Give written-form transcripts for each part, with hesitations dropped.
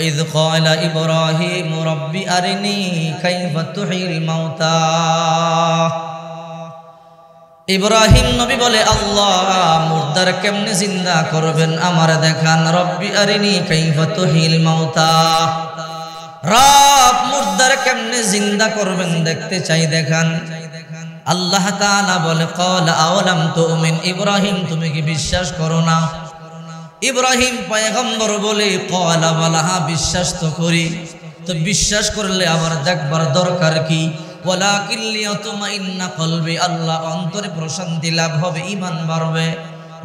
وإذ قال إبراهيم رب أرني كيف تحيي الموتى ইব্রাহিম নবী বলে আল্লাহ মুর্দার কেমনে জিন্দা করবেন আমার দেখান রব্বি আরিনি কাইফা তুহিল মাউতা রব মুর্দার কেমনে জিন্দা করবেন দেখতে চাই দেখান আল্লাহ তাআলা বলে ক্বালা আওয়ালাম তুমিন ইব্রাহিম তুমি কি বিশ্বাস করো না ইব্রাহিম পয়গম্বর বলে ক্বালা বালা বিশ্বাস তো করি তো বিশ্বাস করলে আবার দেখবার দরকার কি ওয়ালাকিন লিয়াতমাইন্না কলবি আল্লাহ অন্তরে প্রশান্তি লাভ হবে ঈমান বাড়বে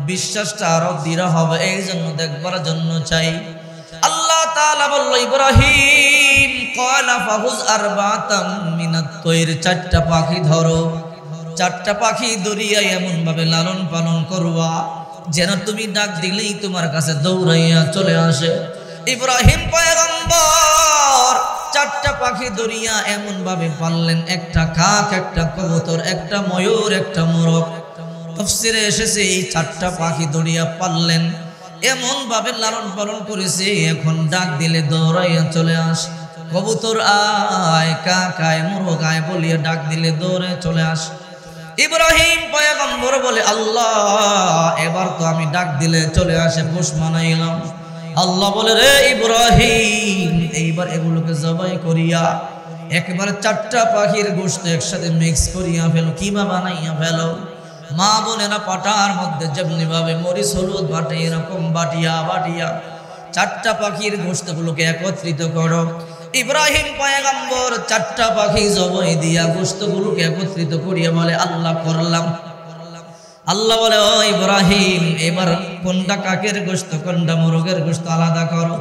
বিশ্বাসটা আরো দৃঢ় হবে এইজন্য দেখবার জন্য চাই আল্লাহ তাআলা বলল ইব্রাহিম ক্বালা ফাহুজ আরবাতাম মিনাত তৈর চারটা পাখি ধরো চারটা পাখি দরিয়ায় এমন ভাবে লালন পালন করবা যেন তুমি ডাক দিলেই তোমার কাছে দৌড়াইয়া চলে আসে ইব্রাহিম পয়গম্বর চারটা পাখি দরিয়া এমন ভাবে পাললেন একটা কাক একটা কবুতর একটা ময়ূর একটা মোরগ তাফসীরে এসেছে এই চারটা পাখি দরিয়া পাললেন এমন ভাবে লালন পালন করেছে এখন ডাক দিলে দৌড়াইয়া চলে আসে কবুতর আয় কাক আয় মোরগ আয় বলিয়া ডাক দিলে দৌড়ে চলে আসে ইব্রাহিম পয়গম্বর বলে আল্লাহ এবার তো আমি ডাক দিলে চলে আসে পোষ মানাইলাম আল্লাহ বলে রে ইব্রাহিম এইবার এগুলোকে জবাই করিয়া একবারে চারটা পাখির গোশত একসাথে মিক্স করিয়া ফেলো কিমা বানাইয়া ফেলো মা বোনেরা পাটার মধ্যে যেমনি ভাবে মরিচ হলুদ বাটে এরকম বাটিয়া বাটিয়া চারটা পাখির গোশতগুলোকে একত্রিত করো ইব্রাহিম পয়গম্বর চারটা পাখি জবাই দিয়া গোশতগুলোকে একত্রিত করিয়া বলে আল্লাহ করলাম আল্লাহ বলে ও ইব্রাহিম এবার কোনটা কাকের গোশত কোনটা মোরগের গোশত আলাদা করো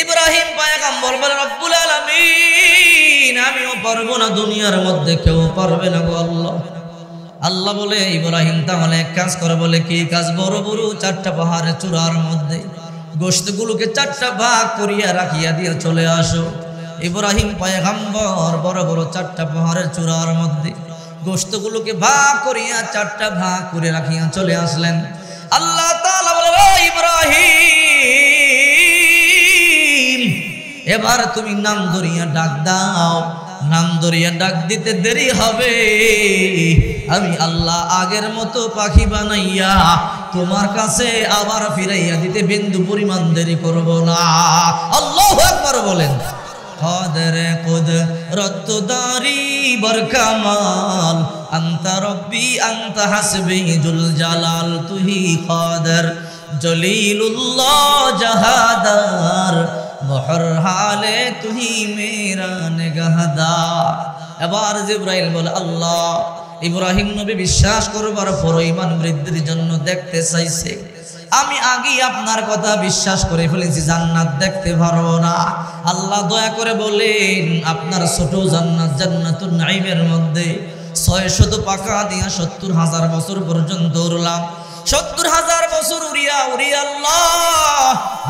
ইব্রাহিম পয়গম্বর বলে রব্বুল আলামিন আমিও পারবো না দুনিয়ার মধ্যে কেউ পারবে না গো আল্লাহ আল্লাহ বলে ইব্রাহিম তাহলে এক কাজ করে বলে কি কাজ বড় বড় চারটা পাহাড়ের চূড়ার মধ্যে গোশতগুলোকে চারটা ভাগ করিয়া রাখিয়া দিয়ে চলে আসো ইব্রাহিম পয়গম্বর বড় বড় চারটা পাহাড়ের চূড়ার মধ্যে গোশতগুলোকে ভাগ করিয়া চারটা ভাগ করে রাখিয়া চলে আসলেন আল্লাহ তাআলা বলে ও ইব্রাহিম এবার তুমি নাম ধরিয়া ডাক দাও নাম ধরিয়া ডাক দিতে দেরি হবে আমি আল্লাহ আগের মতো পাখি বানাইয়া তোমার কাছে আবার ফিরাইয়া দিতে বিন্দু পরিমাণ দেরি করব না আল্লাহু আকবার বলেন قادر قدرت داری برکمال انت ربی انت حسبی جل جلال تو ہی قادر جلیل اللہ جہادار بہر حال تو ہی میرا نگہدار এবার জিবরাইল বলে আল্লাহ ইব্রাহিম নবী বিশ্বাস করবার পর ঈমান বৃদ্ধির জন্য দেখতে চাইছে আমি আগেই আপনার কথা বিশ্বাস করে ফেলেছি জান্নাত দেখতে পারবো না আল্লাহ দয়া করে বলেন আপনার ছোট জান্নাত জান্নাতুন নাঈমের মধ্যে 600 পাকা দিয়া 70,000 বছর পর্যন্ত উড়লাম 70,000 বছর উড়িয়া উড়িয়া আল্লাহ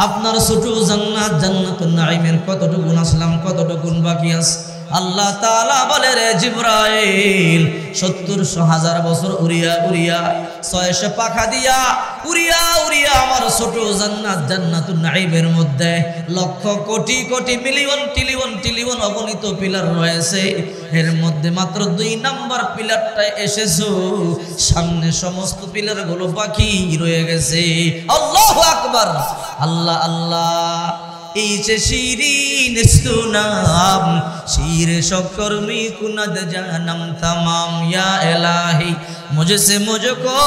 আপনার ছোট জান্নাত জান্নাতুন নাঈমের কতটুকু আসলাম কতটুকু বাকি আছে আল্লাহ তাআলা বলে রে জিবরাইল 70,000 বছর উড়িয়া উড়িয়া 600 পাখা দিয়া উড়িয়া উড়িয়া আমার ছোট জান্নাত জান্নাতুন নাঈমের মধ্যে lakh crore crore million trillion trillion অগণিত পিলার রয়েছে এর মধ্যে মাত্র 2 নাম্বার পিলারটা এসেছো সামনে সমস্ত পিলারগুলো বাকি রয়ে গেছে আল্লাহু আকবার আল্লাহ আল্লাহ এই যে শিরিন সুনাম শির শকর में कुनद जानम तमाम या इलाही मुझसे मुझको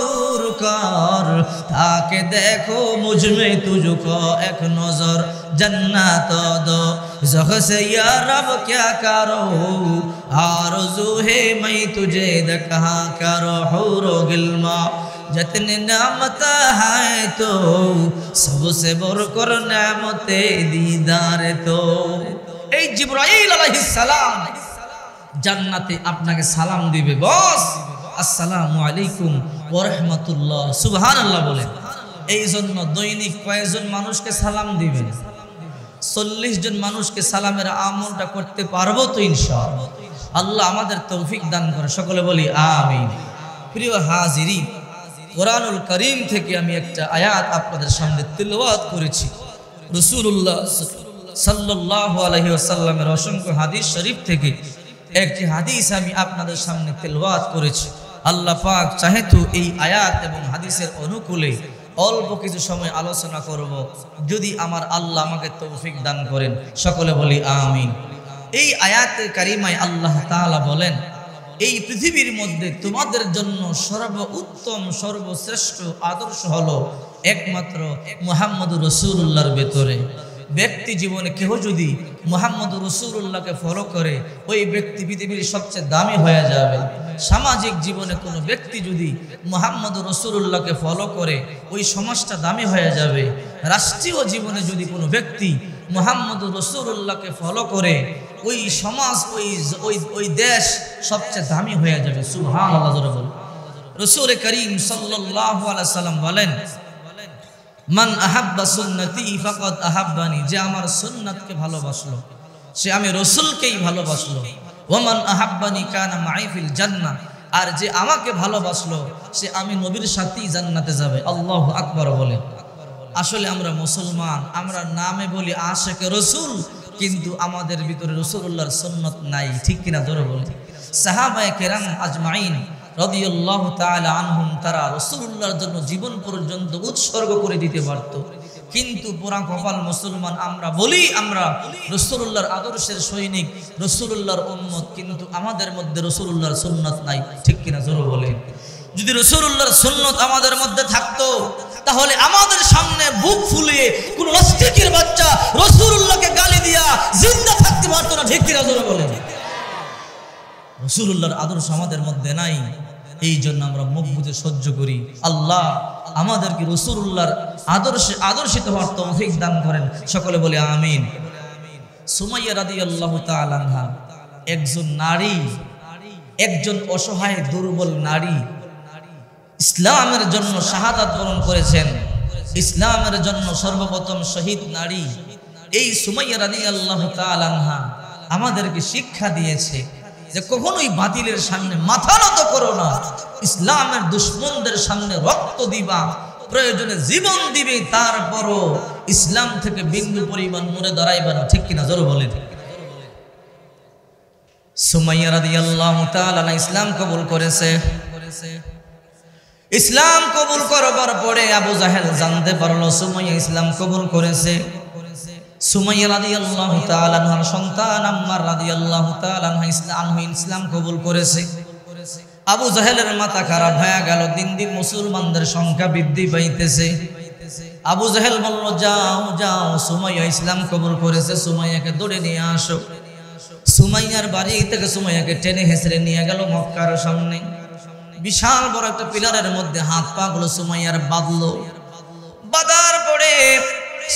दूर कर ताकि देखो मुझ में तुझको एक नजर जन्नत दो ज़ख से या रब क्या करो आरज़ू है मैं तुझे देखा करो हुरो गिल्मा जितने नामत है तो सबसे बढ़कर नेमते दीदार तो এই জিবরাইল আলাইহিস সালাম জান্নাতে আপনাকে সালাম দিবে বস আসসালামু আলাইকুম ওয়া রাহমাতুল্লাহ সুবহানাল্লাহ বলেন এই জন্য দৈনিক কয়েকজন মানুষকে সালাম দিবেন 40 জন মানুষকে সালামের আমলটা করতে পারবো তো ইনশাআল্লাহ আল্লাহ আমাদের তৌফিক দান করে সকলে বলি আমিন প্রিয় হাজিরিন কোরআনুল কারীম থেকে আমি একটা আয়াত আপনাদের সামনে তিলাওয়াত করেছি রাসূলুল্লাহ সাল্লাল্লাহু আলাইহি ওয়াসাল্লামের অসংখ্য হাদিস শরীফ থেকে একটি হাদিস আমি আপনাদের সামনে তেলাওয়াত করেছি। আল্লাহ পাক চাহেতো এই আয়াত এবং হাদিসের অনুকূলে অল্প কিছু সময় আলোচনা করব, যদি আমার আল্লাহ আমাকে তৌফিক দান করেন। সকলে বলি আমিন। এই আয়াতে কারিমায় আল্লাহ তাআলা বলেন, এই পৃথিবীর মধ্যে তোমাদের জন্য সর্বোত্তম সর্বশ্রেষ্ঠ আদর্শ হলো একমাত্র মুহাম্মদুর রাসূলুল্লাহর ভেতরে। ব্যক্তি জীবনে কেহ যদি মুহাম্মদুর রাসূলুল্লাহকে ফলো করে, ওই ব্যক্তি পৃথিবীর সবচেয়ে দামি হয়ে যাবে। সামাজিক জীবনে কোনো ব্যক্তি যদি মুহাম্মদুর রাসূলুল্লাহকে ফলো করে, ওই সমাজটা দামি হয়ে যাবে। রাষ্ট্রীয় জীবনে যদি কোনো ব্যক্তি মুহাম্মদুর রাসূলুল্লাহকে ফলো করে, ওই সমাজ ওই দেশ সবচেয়ে দামি হয়ে যাবে। সুবহানাল্লাহ। রাসূল করিম সাল্লাল্লাহু আলাইহি সাল্লাম বলেন, মান আহাব্বা সুন্নতি ফাকাদ আহাব্বানি, যে আমার সুন্নাতকে ভালোবাসলো সে আমি রাসূলকেই ভালোবাসলো। ওয়া মান আহাব্বানি কানা মাই ফিল জান্নাহ, আর যে আমাকে ভালোবাসলো সে আমি নবীর সাথেই জান্নাতে যাবে। আল্লাহু আকবার বলে। আসলে আমরা মুসলমান, আমরা নামে বলি আশিকে রাসূল, কিন্তু আমাদের ভিতরে রাসূলুল্লাহর সুন্নাত নাই। ঠিক কিনা ধরে বলি। সাহাবায়ে কেরাম আজমাইন রাদিয়াল্লাহু তাআলা আনহুম, তারা রাসূলুল্লাহর জন্য জীবন পর্যন্ত উৎসর্গ করে দিতে পারত, কিন্তু পুরা কপাল মুসলমান আমরা বলি আমরা রাসূলুল্লাহর আদর্শের সৈনিক, রাসূলুল্লাহর উম্মত, কিন্তু আমাদের মধ্যে রাসূলুল্লাহর সুন্নাত নাই। ঠিক কিনা জোরে বলে। যদি রাসূলুল্লাহর সুন্নাত আমাদের মধ্যে থাকতো, তাহলে আমাদের সামনে বুক ফুলিয়ে কোন নাস্তিকের বাচ্চা রাসূলুল্লাহকে গালি দিয়া জিন্দা থাকতে পারতো না। ঠিক কিনা জোরে বলে। রাসূলুল্লাহর আদর্শ আমাদের মধ্যে নাই, এই জন্য আমরা মুখ বুজে সহ্য করি। আল্লাহ আমাদেরকে রাসূলুল্লাহর আদর্শে আদর্শিত হওয়ার তৌফিক দান করেন। সকলে বলে আমিন। সুমাইয়া রাদিয়াল্লাহু তাআলা আনহা একজন নারী, একজন অসহায় দুর্বল নারী, ইসলামের জন্য শাহাদাত বরণ করেছেন, ইসলামের জন্য সর্বপ্রথম শহীদ নারী। এই সুমাইয়া রাদিয়াল্লাহু তাআলা আনহা আমাদেরকে শিক্ষা দিয়েছে যে কখনোই বাতিলের সামনে মাথা নত করো না, ইসলামের দুশমনদের সামনে রক্ত দিবা, প্রয়োজনে জীবন দিবে, তারপরও ইসলাম থেকে বিন্দু পরিমাণ মনে দাঁড়াইবা না। ঠিক কিনা জোরে বলেন। সুমাইয়া রাদিয়াল্লাহু তাআলা ইসলাম কবুল করেছে। ইসলাম কবুল করবার পরে আবু জাহেল জানতে পারলো সুমাইয়া ইসলাম কবুল করেছে। সুমাইয়া রাদিয়াল্লাহু তাআলা আনহার সন্তান আম্মার রাদিয়াল্লাহু তাআলা আনহু ইসলাম কবুল করেছে। আবু জাহেলের মাথা খারাপ হয়ে গেল, দিন দিন মুসলমানদের সংখ্যা বৃদ্ধি পাইতেছে। আবু জাহেল বলল, যাও যাও, সুমাইয়া ইসলাম কবুল করেছে, সুমাইয়াকে ধরে নিয়ে আসো। সুমাইয়ার বাড়ি থেকে সুমাইয়াকে টেনে হেঁচড়ে নিয়ে গেল মক্কার সামনে। বিশাল বড় একটা পিলারের মধ্যে হাত পা গুলো সুমাইয়ার বাঁধলো। বাঁধার পরে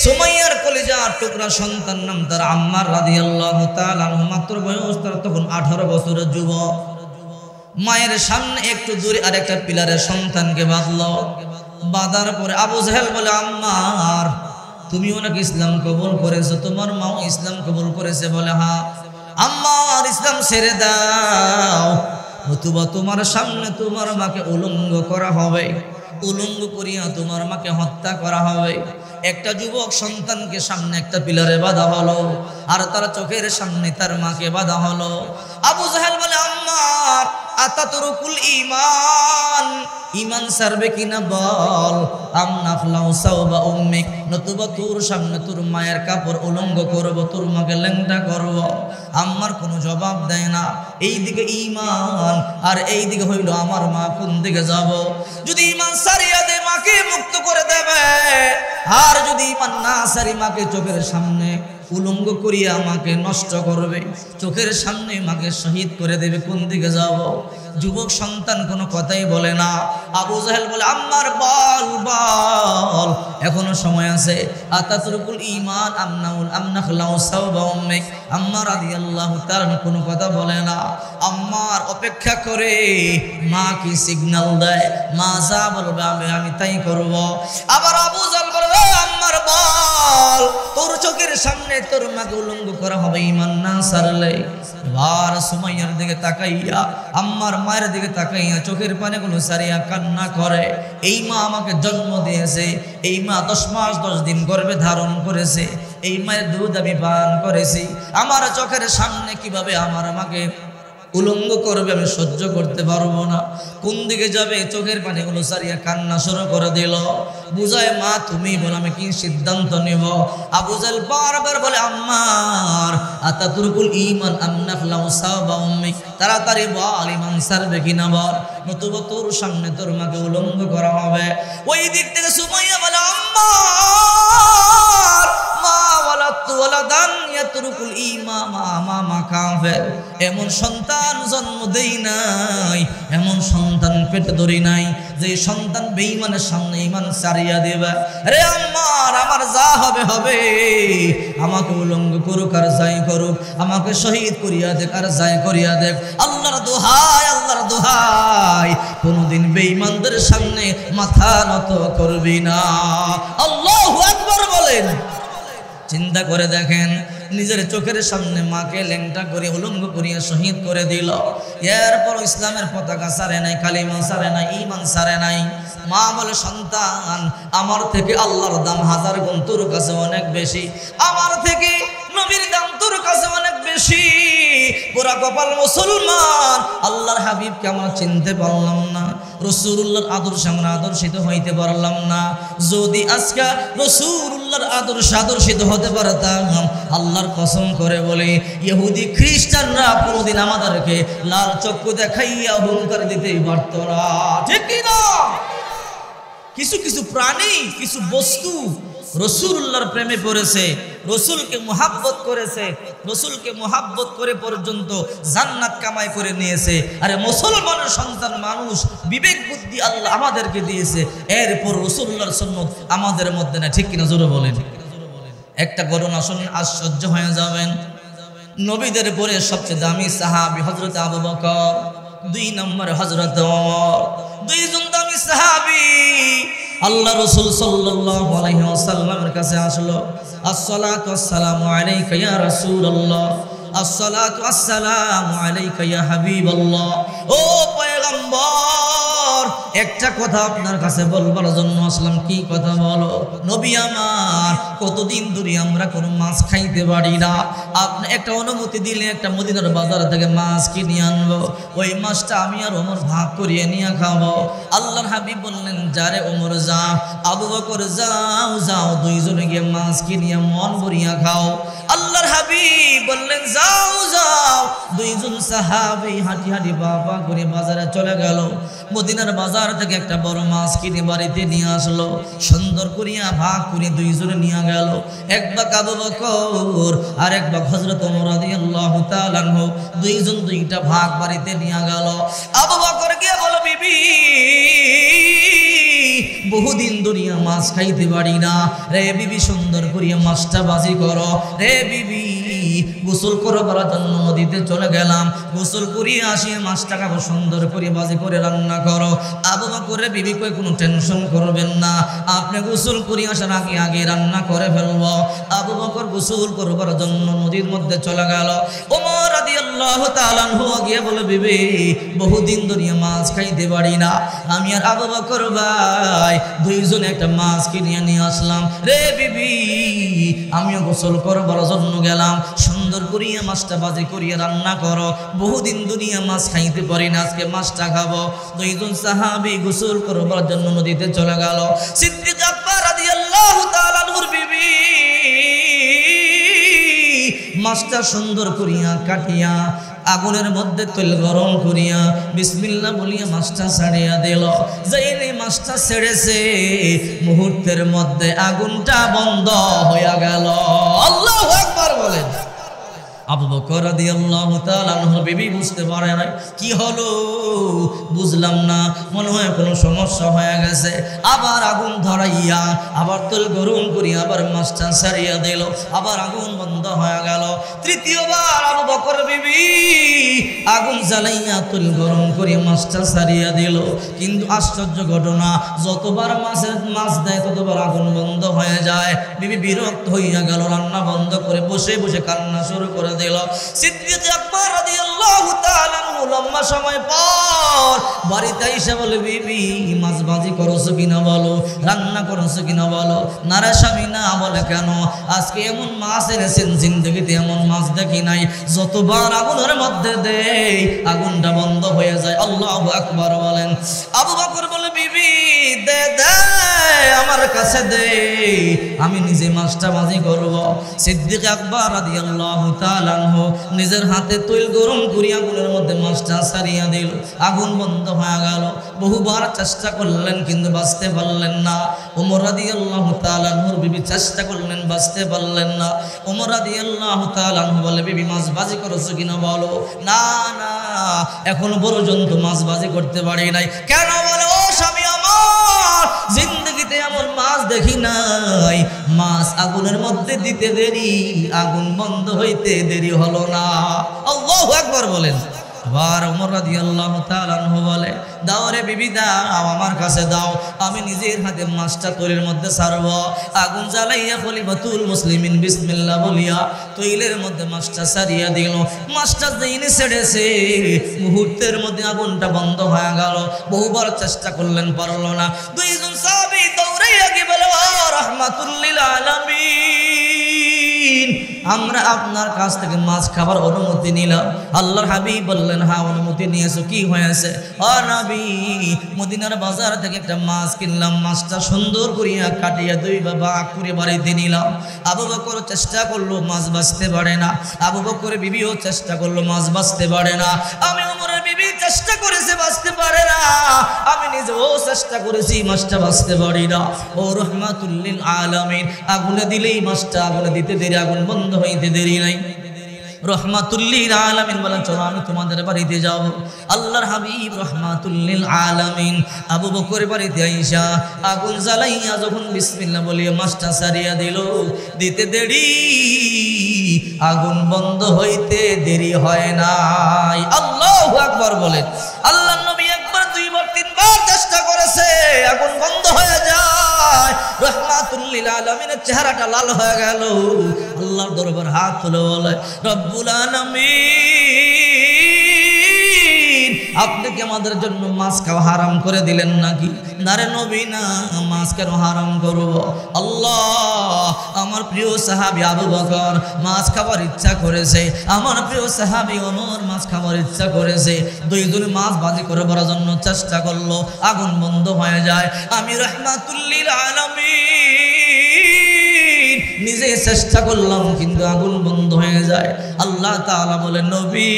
সুমাইয়ার কলিজার টুকরা সন্তান নাম তার আম্মার রাদিয়াল্লাহু তাআলা আনহু, মাত্র বয়স তার তখন 18 বছরের যুবক। মায়ের সামনে একটু দূরে আরেকটা পিলারের সন্তানকে বাঁধলো। বাঁধার পরে আবু জাহেল বলে, আম্মার তুমিও নাকি ইসলাম কবুল করেছো, তোমার মাও ইসলাম কবুল করেছে? বলে হ্যাঁ। আম্মার ইসলাম ছেড়ে দাও, নতুবা তোমার সামনে তোমার মাকে উলঙ্গ করা হবে, উলঙ্গ করিয়া তোমার মাকে হত্যা করা হবে। একটা যুবক সন্তানকে সামনে একটা পিলারে বাঁধা হলো, আর তার চোখের সামনে তার মাকে বাঁধা হলো। আবু জাহেল বলে, আম্মার আতাতরুকুল ঈমান, ঈমান ছাড়বে কিনা বল। আম নাখলাউ সাওবা উম্মিক, নতুবা তোর সামনে তোর মায়ের কাপড় উলঙ্গ করব, তোর মাকে ল্যাংটা করব। আম্মার কোনো জবাব দেয় না। এইদিকে ঈমান আর এইদিকে হইল আমার মা, কোন দিকে যাব? যদি ঈমান ছাড়িয়া দে মাকে মুক্ত করে দেবে, আর যদি ঈমান না ছাড়ি মাকে চোখের সামনে উলঙ্গ করিয়া মাকে নষ্ট করবে, চোখের সামনে মাকে শহীদ করে দেবে, কোন দিকে যাব? যুবক সন্তান কোনো কথাই বলে না। আবু জাহেল বলে, আম্মার বল বল, এখনো সময় আছে। আতাতরুকুল ঈমান আম নাখলাউ সাওবা উম্মিক, আম্মা রাদিয়াল্লাহু তাআলা কোনো কথা বলে না। আম্মার অপেক্ষা করে মা কি সিগন্যাল দেয়, মা যা বলবে আমি তাই করব। আবার আবু জাহেল বলে, আম্মার বল তোর চোখের সামনে তোর মাকে উলঙ্গ করা হবে ঈমান না ছাড়লে। এবার সুমাইয়ার দিকে তাকাইয়া, আম্মার মায়ের দিকে তাকাইয়া চোখের পানিগুলো সারিয়া কান্না করে। এই মা আমাকে জন্ম দিয়েছে, এই মা 10 মাস 10 দিন গর্ভে ধারণ করেছে, এই মায়ের দুধ আমি পান করেছি। আমার চোখের সামনে কিভাবে আমার আমাকে উলঙ্গ করবে, আমি সহ্য করতে পারবো না। কোন দিকে যাবে, চোখের পানিগুলো সারিয়া কান্না শুরু করে দিল। বুঝায় মা তুমি বল আমি কি সিদ্ধান্ত নেব। আবু জাহেল বারবার বলে আম্মার আতাতুরকুল ঈমান আম নাফলাউ সাওবা উম্মিক, তাড়াতাড়ি বল ঈমান ছাড়বে কিনা বল, নতুবা তোর সামনে তোর মাকে উলঙ্গ করা হবে। ওই দিক থেকে সুমাইয়া বলে আম্মার মা ওয়ালাদতু ওয়ালাদান ইয়াতরুকুল ঈমান মা কাফের, এমন সন্তান জন্ম দেই নাই, এমন সন্তান পেটে ধরি নাই যে সন্তান বেঈমানের সামনে ঈমান ছাড়িয়া দেবে। রে আম্মার আমার যা হবে হবে, আমাকে উলঙ্গ করুক আর যাই করুক, আমাকে শহীদ করিয়া দেখ আর যাই করিয়া দেখ। আল্লাহর দোহাই, আল্লাহর দোহাই, কোনদিন বেঈমানদের সামনে মাথা নত করবি না। আল্লাহু আকবার বলেন। চিন্তা করে দেখেন, নিজের চোখের সামনে মাকে ল্যাংটা করে উলঙ্গ করিয়া শহীদ করে দিল। এরপর ইসলামের পতাকা ছাড়ে নাই, কালিমা ছাড়ে নাই, ঈমান ছাড়ে নাই। মা বলে সন্তান আমার থেকে আল্লাহর দাম 1000 গুণ তোর কাছে অনেক বেশি, আমার থেকে নবীর দাম তোর কাছে অনেক বেশি। পুরা কপাল মুসলমান, আল্লাহর হাবিবকে আমরা চিনতে পারলাম না, রাসূলুল্লাহর আদর্শে আমরা আদর্শিত হইতে পারলাম না। যদি আজকে রাসূলুল্লাহর আদর্শিত হতে পারতাম, আল্লাহর কসম করে বলি ইহুদি খ্রিস্টানরা কোনদিন আমাদেরকে লাল চক্ষু দেখাইয়া হুঙ্কার দিতেই পারত না, ঠিক কি না? কিছু কিছু প্রাণী, কিছু বস্তু রাসূলুল্লাহর প্রেমে পড়েছে, রাসূলকে মুহাব্বত করেছে, রাসূলকে মুহাব্বত করে পর্যন্ত জান্নাত কামাই করে নিয়েছে। আরে মুসলমানের সন্তান মানুষ, বিবেক বুদ্ধি আল্লাহ আমাদেরকে দিয়েছে, এরপর রাসূলুল্লাহর সুন্নাত আমাদের মধ্যে না, ঠিক কিনা জোরে বলেন। একটা ঘটনা শুনুন, আশ্চর্য হয়ে যাবেন। নবীদের পরে সবচেয়ে দামি সাহাবী হযরত আবু বকর, 2 নম্বরে হযরত ওমর, 2 জন দামি সাহাবী। আল্লাহ রাসূল সাল্লাল্লাহু আলাইহি ওয়াসাল্লামের কাছে আসলো, আসসালাতু ওয়াসসালামু আলাইকা ইয়া রাসূলুল্লাহ, আসসালাতু ওয়াসসালামু আলাইকা ইয়া হাবিবাল্লাহ। ও পয়গম্বর, একটা কথা আপনার কাছে বলবার জন্য আসলাম। কি কথা বলো? নবী আমার, কতদিন ধরে আমরা কোনো মাছ খাইতে পারি না, আপনি একটা অনুমতি দিলে একটা মদিনার বাজার থেকে মাছ কিনে আনবো, ওই মাছটা আমি আর ওমর ভাগ করিয়ে নিয়ে খাবো। আল্লাহর হাবিব বললেন যারে ওমর যা, আবু বকর যাও যাও, 2 জনে গিয়ে মাছ কিনিয়া মন ভরিয়া খাও। আল্লাহর হাবিব বললেন যাও যাও। 2 জন সাহাবী হাঁটি হাঁটি বাবা করে বাজারে চলে গেল। মদিনার বাজার থেকে একটা বড় মাছ কিনে বাড়িতে নিয়ে আসলো, সুন্দর করিয়া ভাগ করে 2 জনে নিয়ে গেল। এক ভাগ আবু বকর আর এক ভাগ হযরত ওমর রাদিয়াল্লাহু তাআলা আনহু, 2 জন 2টা ভাগ বাড়িতে নিয়ে গেল। আবু বকর গিয়ে বলো বিবি, বহুদিন দুনিয়া মাছ খাইতে পারি না, রে বিবি সুন্দর করিয়া মাছটা বাজি করো। রে বিবি, গোসল করবার জন্য নদীতে চলে গেলাম, গোসল করিয়ে আসিয়ে মাছটা খাবো, সুন্দর করে বাজি করে রান্না করো। আবু বকর রে বিবি কই কোনো টেনশন করবেন না, আপনি গোসল করিয়ে আসার আগে আগে রান্না করে ফেলবো। আবু বকর গোসল করবার জন্য নদীর মধ্যে চলে গেল। ওমর রাদিয়াল্লাহু তাআলা আনহু গিয়ে বলে বিবি, বহুদিন দুনিয়া মাছ খাইতে পারি না, আমি আর আবু বকর ভাই 2 জন একটা মাছ কিনে নিয়ে আসলাম। রে বিবি, আমিও গোসল করবার জন্য গেলাম, সুন্দর করিয়া মাছটা বাজি করিয়া রান্না করো, বহুদিন দুনিয়া মাছ খাইতে পারি না, আজকে মাছটা খাবো। 2 জন সাহাবী গোসল করবার জন্য নদীতে চলে গেল। সিদ্দিক আকবর রাদিয়াল্লাহু তাআলা আনহুর বিবি মাছটা সুন্দর করিয়া কাটিয়া আগুনের মধ্যে তেল গরম করিয়া বিসমিল্লাহ বলিয়া মাছটা ছাড়িয়া দিল। যেই মাছটা ছেড়েছে, মুহূর্তের মধ্যে আগুনটা বন্ধ হইয়া গেল। আল্লাহু আকবার বলেন। আবু বকর রাদিয়াল্লাহু তাআলা আনহু বিবি বুঝতে পারে নাই কি হলো, বুঝলাম না, মনে হয় কোনো সমস্যা হয়ে গেছে। আবার আগুন ধরাইয়া আবার তেল গরম করি আবার মাছটা ছাড়িয়া দিল, আবার আগুন বন্ধ হয়ে গেল। তৃতীয়বার আবু বকর বিবি আগুন জ্বালাইয়া তেল গরম করে মাছটা ছাড়িয়া দিল, কিন্তু আশ্চর্য ঘটনা, যতবার মাছ দেয় ততবার আগুন বন্ধ হয়ে যায়। বিবি বিরক্ত হইয়া গেল, রান্না বন্ধ করে বসে বসে কান্না শুরু করে দিল। সিদ্দিক আকবর রাদিয়াল্লাহু তাআলা আনহু লম্বা সময় পর বাড়িতে এসে বলে, বিবি মাছ ভাজি করছো কিনা বলো, রান্না করছো কিনা বলো। না রে স্বামী না। বলে কেন? আজকে এমন মাছ এনেছেন জিন্দগিতে এমন মাছ দেখি নাই, যতবার আগুনের মধ্যে দেই আগুনটা বন্ধ হয়ে যায়। আল্লাহু আকবার বলেন। আবু বকর বলে, বিবি দে দে আমার কাছে দে, আমি নিজে মাছটা ভাজি করব। সিদ্দিক আকবর রাদিয়াল্লাহু তাআলা আনহু নিজের হাতে তেল গরম করে আগুনের মধ্যে মাছটা ছাড়িয়া দিল, আগুন বন্ধ হয়ে গেল। বহুবার চেষ্টা করলেন কিন্তু বাঁচতে পারলেন না। ওমর রাদিয়াল্লাহু তাআলা আনহুর বিবি চেষ্টা করলেন, বাঁচতে পারলেন না। ওমর রাদিয়াল্লাহু তাআলা আনহু বলে, বিবি মাছ ভাজি করেছো কিনা বলো। না না, এখনো পর্যন্ত মাছ ভাজি করতে পারি নাই। কেন? বলে, ও স্বামী আমার, জিন্দগিতে এমন মাছ দেখি নাই, মাছ আগুনের মধ্যে দিতে দেরি, আগুন বন্ধ হইতে দেরি হলো না। আল্লাহু আকবার বলেন। আবার ওমর রাদিয়াল্লাহু তাআলা আনহু বলে, দাও রে বিবি দাও, আমার কাছে দাও, আমি নিজের হাতে মাছটা তৈলের মধ্যে ছাড়ব। আগুন জ্বালাইয়া খলিফাতুল মুসলিমিন বিসমিল্লাহ বলিয়া তৈলের মধ্যে মাছটা ছাড়িয়া দিল। মাছটা যেইনি ছেড়েছে মুহূর্তের মধ্যে আগুনটা বন্ধ হয়ে গেল। বহুবার চেষ্টা করলেন, পারল না। দুইজন সাহাবী দৌড়াইয়া গিয়ে বলে, ও রাহমাতুল লিল আলামিন, আমরা আপনার কাছ থেকে মাছ খাবার অনুমতি নিলাম। আল্লাহর হাবিব বললেন, হ্যাঁ অনুমতি নিয়েছো, কি হয়েছে? ও নবী, মদিনার বাজার থেকে একটা মাছ কিনলাম, মাছটা সুন্দর করিয়া কাটিয়া দুই বাবা করে বাড়িতে নিলাম। আবু বকর চেষ্টা করলো, মাছ বাঁচতে পারে না। আবু বকরের বিবিও চেষ্টা করলো, মাছ বাঁচতে পারে না। আমি ওমরের বিবি চেষ্টা করেছে, বাঁচতে পারে না। আমি নিজেও চেষ্টা করেছি, মাছটা বাঁচতে পারি না। ও রাহমাতুল লিল আলামিন, আগুনে দিলেই মাছটা আগুনে দিতে দেরি, আগুন বন্ধ হইতে দেরি নাই। রহমাতুল লিল আলামিন বলেন, চলো আমি তোমাদের বাড়িতে যাব। আল্লাহর হাবিব রহমাতুল লিল আলামিন আবু বকরের বাড়িতে আইসা আগুন জ্বালাইয়া যখন বিসমিল্লাহ বলিয়া মাছটা ছাড়িয়া দিল, দিতে দেরি, আগুন বন্ধ হইতে দেরি হয় নাই। আল্লাহু আকবার বলেন। আল্লাহর নবী একবার, দুইবার, তিনবার চেষ্টা করেছে, আগুন বন্ধ হয়ে যায়। রহমাতুল লিল আলামিনের চেহারাটা লাল হয়ে গেল। আল্লাহর দরবার হাত তুলে বলে, রব্বুল আলামিন, আপনি কি আমাদের জন্য মাছ খাওয়া হারাম করে দিলেন নাকি? না রে নবী না, মাছ কেন হারাম করব? আল্লাহ, আমার প্রিয় সাহাবী আবু বকর মাছ খাবার ইচ্ছা করেছে, আমার প্রিয় সাহাবী ওমর মাছ খাবার ইচ্ছা করেছে। দুইজনে মাছ ভাজি করবার জন্য চেষ্টা করলো, আগুন বন্ধ হয়ে যায়। আমি রহমাতুল লিল আলামিন নিজে চেষ্টা করলাম, কিন্তু আগুন বন্ধ হয়ে যায়। আল্লাহ তাআলা বলে, নবী,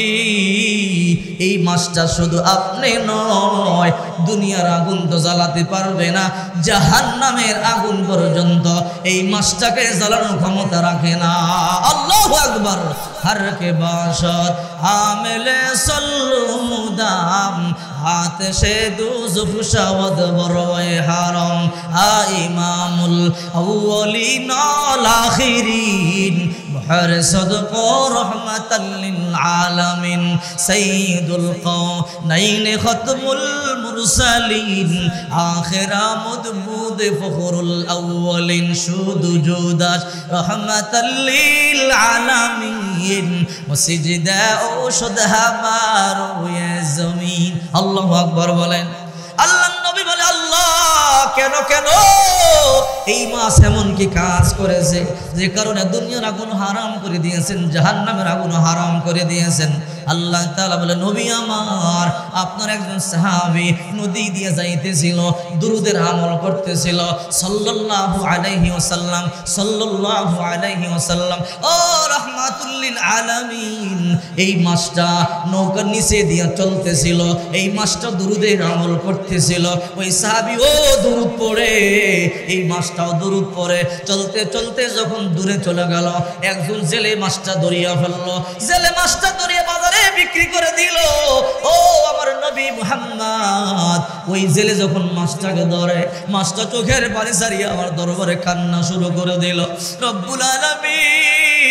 এই মাছটা শুধু আপনি নয়, দুনিয়ার আগুন তো জ্বালাতে পারবে না, জাহান্নামের আগুন পর্যন্ত এই মাছটাকে জ্বালানোর ক্ষমতা রাখে না। আল্লাহু আকবার। हर के बाशत आमिले सल्लुदाम हाथ से दूज़ुफ शवद बरोए हरम आ इमामुल अव्वलीन वल आखिरीन बहर सदको रहमतल लिल आलमीन सय्यिदुल कौनैन खत्मुल मुरसलीन आखिरा मुदबूद फखरुल अव्वलीन शुदु जुदाश रहमतल लिल आलमीन वसिजदा औषध हमारो ये जमीन। अल्लाहु আকবার বলেন। আল্লাহর নবী বলে, আল্লাহ কেন কেন এই মাছ এমন কি কাজ করেছে যে কারণে দুনিয়ার আগুন হারাম করে দিয়েছেন, জাহান্নামের আগুন হারাম করে দিয়েছেন? আল্লাহ তাআলা বলে, নবী আমার আপনার একজন সাহাবী নদী দিয়ে যাইতেছিল, দুরুদের আমল করতেছিল সাল্লাল্লাহু আলাইহি ওয়াসাল্লাম, সাল্লাল্লাহু আলাইহি ওয়াসাল্লাম। ও রাহমাতুল লিল আলামিন, এই মাছটা নৌকার নিচে দিয়ে চলতেছিল, এই মাছটা দুরুদের আমল করতেছিল। ওই সাহাবী ও দুরুদ পড়ে, এই মাছটাও দুরুদ পড়ে। চলতে চলতে যখন দূরে চলে গেল, একজন জেলে মাছটা ধরিয়া ফেললো, জেলে মাছটা ধরিয়ে বাজারে বিক্রি করে দিল। ও আমার নবী মুহাম্মদ, ওই জেলে যখন মাছটাকে ধরে, মাছটা চোখের পানি ছাড়িয়ে আমার দরবারে কান্না শুরু করে দিল। রব্বুল আলামিন,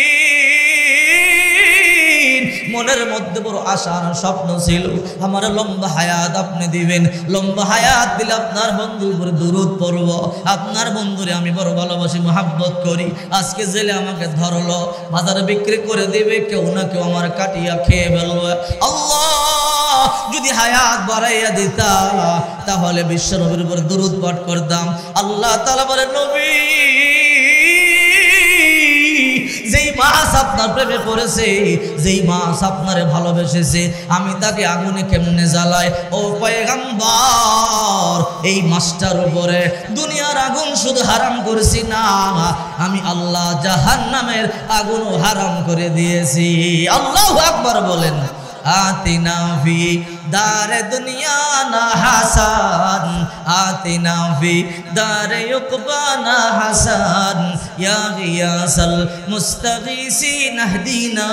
মনের মধ্যে বড় আশা আর স্বপ্ন ছিল, আমার লম্বা হায়াত আপনি দিবেন, লম্বা হায়াত দিলে আপনার বন্ধুর উপরে দুরূদ পড়ব। আপনার বন্ধুরে আমি বড় ভালোবাসি, মোহাব্বত করি। আজকে জেলে আমাকে ধরলো, বাজারে বিক্রি করে দিবে, কেউ না কেউ আমার কাটিয়া খেয়ে ফেলবে। আল্লাহ, যদি হায়াত বাড়াইয়া দিতা তাহলে বিশ্ব নবীর উপর দুরূদ পাঠ করতাম। আল্লাহ তাআলা বলেন, নবী, যেই মাছ আপনার প্রেমে পড়েছে, যেই মাছ আপনারে ভালোবেসেছে, আমি তাকে আগুনে কেমনে জ্বালাই? ও পয়গম্বর, এই মাছটার উপরে দুনিয়ার আগুন শুধু হারাম করেছি না, আমি আল্লাহ জাহান্নামের আগুনও হারাম করে দিয়েছি। আল্লাহু আকবার বলেন। আতিনা ফি দারে দুনিয়া না হাসান, আতিনা ফি দারে উকবা না হাসান, ইয়া গিয়াসাল মুস্তাগীসিন আহদিনা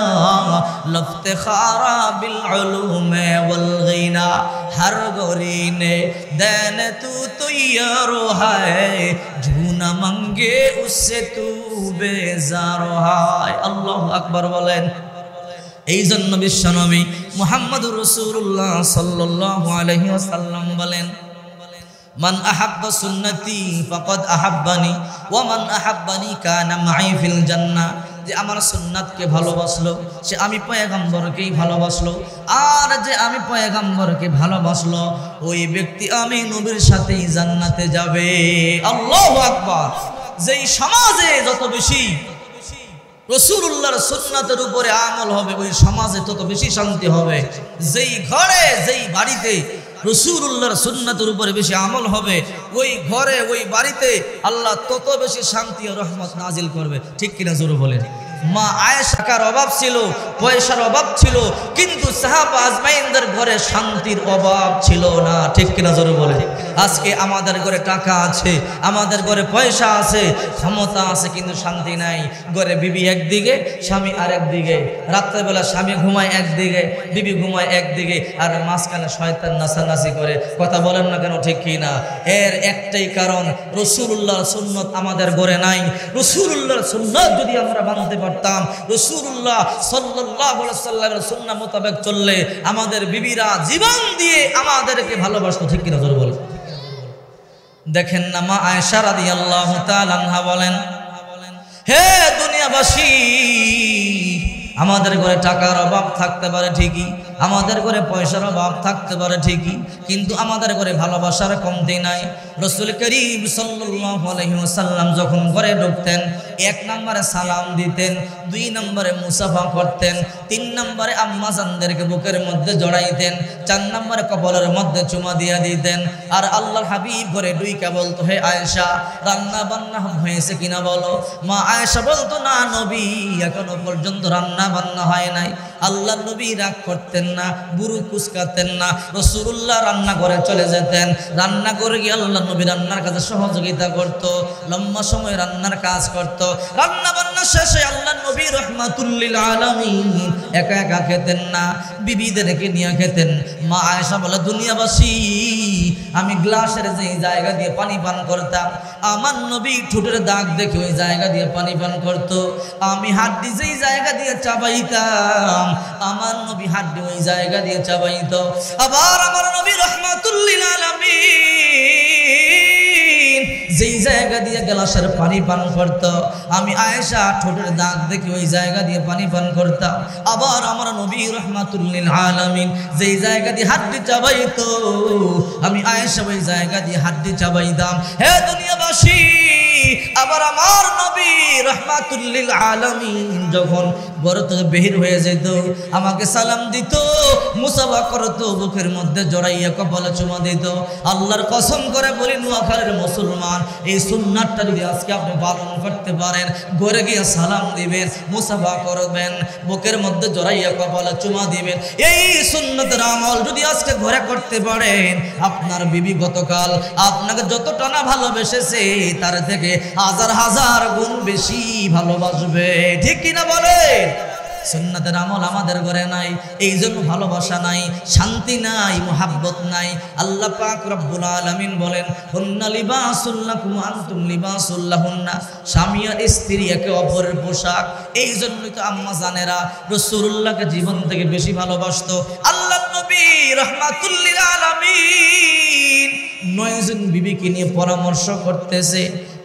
লফতেখারা বিল উলুমে ওয়াল গিনা, হর গরিনে দেন তু তৈয়ার হায়, ঝুনা মঙ্গে উসসে তু বেজার হায়। আল্লাহু আকবার বলেন। এই জন্য বিশ্বনবী মুহাম্মদুর রাসূলুল্লাহ সাল্লাল্লাহু আলাইহি ওয়াসাল্লাম বলেন, মান আহাব্বা সুন্নতি ফাকাদ আহাব্বানি ওয়া মান আহাব্বানি কানা মাই ফিল জান্নাহ। যে আমার সুন্নাতকে ভালোবাসলো সে আমি পয়গম্বরকেই ভালোবাসলো, আর যে আমি পয়গম্বরকে ভালোবাসলো ওই ব্যক্তি আমি নবীর সাথেই জান্নাতে যাবে। আল্লাহু আকবার। যেই সমাজে যত বেশি রাসূলুল্লাহর সুন্নাতের উপরে আমল হবে, ওই সমাজে তত বেশি শান্তি হবে। যেই ঘরে, যেই বাড়িতে রাসূলুল্লাহর সুন্নাতের উপরে বেশি আমল হবে, ওই ঘরে, ওই বাড়িতে আল্লাহ তত বেশি শান্তি ও রহমত নাজিল করবে। ঠিক কিনা জোরে বলেন। মা আয়েশার অভাব ছিল, পয়সার অভাব ছিল, কিন্তু সাহাবা আজমাইনদের ঘরে শান্তির অভাব ছিল না। ঠিক কিনা জোরে বলেন। আজকে আমাদের ঘরে টাকা আছে, আমাদের ঘরে পয়সা আছে, ক্ষমতা আছে, কিন্তু শান্তি নাই। ঘরে বিবি একদিকে, স্বামী আরেক দিকে, রাত্রেবেলা স্বামী ঘুমায় একদিকে, বিবি ঘুমায় একদিকে, আর মাঝখানে শয়তান নাচানাচি করে। কথা বলেন না কেন? ঠিক কি না? এর একটাই কারণ, রাসূলুল্লাহর সুন্নাত আমাদের ঘরে নাই। রাসূলুল্লাহর সুন্নাত যদি আমরা মানতে পারতাম, রাসূলুল্লাহ সাল্লাল্লাহু আলাইহি ওয়াসাল্লামের সুন্নাহ মোতাবেক চললে আমাদের বিবিরা জীবন দিয়ে আমাদেরকে ভালোবাসতো। ঠিক কিনা জোরে বলেন। দেখেন না, মা আয়েশা রাদিয়াল্লাহু তাআলা আনহা বলেন, হে দুনিয়াবাসী, আমাদের ঘরে টাকার অভাব থাকতে পারে ঠিকই, আমাদের ঘরে পয়সার অভাব থাকতে পারে ঠিকই, কিন্তু আমাদের ঘরে ভালোবাসার কমতি নাই। রাসূল করিম সাল্লাল্লাহু আলাইহি ওয়াসাল্লাম যখন ঘরে ঢুকতেন, 1 নম্বরে সালাম দিতেন, 2 নম্বরে মুসাফা করতেন, 3 নম্বরে আম্মা জানদেরকে বুকের মধ্যে জড়াইতেন, 4 নম্বরে কপালের মধ্যে চুমা দিয়া দিতেন। আর আল্লাহর হাবিব ঘরে ঢুইকা বলতো, হে আয়েশা, রান্না বান্না হয়েছে কিনা বলো। মা আয়েশা বলতো, না নবী, এখনো পর্যন্ত রান্না বান্না হয় নাই। আল্লাহ নবী রাগ করতেন না, বুড়ু কুচকাতেন না। রাসূলুল্লাহ রান্না করে চলে যেতেন, রান্না করে গিয়ে আল্লাহ নবী রান্নার কাজে সহযোগিতা করত, লম্বা সময় রান্নার কাজ করত। রান্না বান্না শেষে আল্লাহ নবী রাহমাতুল লিল আলামিন একা একা খেতেন না, বিবিদেরকে নিয়ে খেতেন। মা আয়েশা বলে, দুনিয়াবাসী, আমি গ্লাসের যে জায়গা দিয়ে পানি পান করতাম, আমার নবী ঠোঁটের দাগ দেখে ওই জায়গা দিয়ে পানি পান করত। আমি হাড্ডি যেই জায়গা দিয়ে চাবাইতাম, আমার নবী হাড্ডি ওই জায়গা দিয়ে চাবাইত। আবার আমার নবী রাহমাতুল লিল আলামিন যেই জায়গা দিয়ে গ্লাসের পানি পান করত, আমি আয়েশা ঠোঁটের দাগ দেখে ওই জায়গা দিয়ে পানি পান করতাম। আবার আমার নবী রাহমাতুল লিল আলামিন যেই জায়গা দিয়ে হাড্ডি চাবাইতো, আমি আয়েশা ওই জায়গা দিয়ে হাড্ডি চাবাইতাম। হে দুনিয়াবাসী, আবার আমার নবী রাহমাতুল লিল আলামিন যখন ঘর থেকে বের হয়ে যেত আমাকে সালাম দিত, মুসাফা করত, বুকের মধ্যে জড়াইয়া কপালে চুমা দিত। আল্লাহর কসম করে বলি নোয়াখালীর মুসলমান, এই সুন্নাতটা যদি আজকে আপনি পালন করতে পারেন, ঘরে গিয়ে সালাম দিবেন, মুসাফা করবেন, বুকের মধ্যে জড়াইয়া কপালে চুমা দিবেন, এই সুন্নতের আমল যদি আজকে ঘরে করতে পারেন, আপনার বিবি গতকাল আপনাকে যতটা না ভালোবেসেছে তার থেকে হাজার হাজার গুণ বেশি ভালোবাসবে। ঠিক কিনা বলে? সুন্নাতের আমল আমাদের ঘরে নাই, এই জন্য ভালোবাসা নাই, শান্তি নাই, মুহাব্বত নাই। আল্লাহ পাক রব্বুল আলামিন বলেন, হুন্না লিবাসুল লাকুম আনতুম লিবাসুল লাহুন্না, স্বামী আর স্ত্রী একে অপরের পোশাক। এই জন্যই তো আম্মা জানেরা রাসূলুল্লাহকে জীবন থেকে বেশি ভালোবাসতো। আল্লাহ নবী রাহমাতুল লিল আলামিন 9 জন বিবিকে নিয়ে পরামর্শ করতেছে,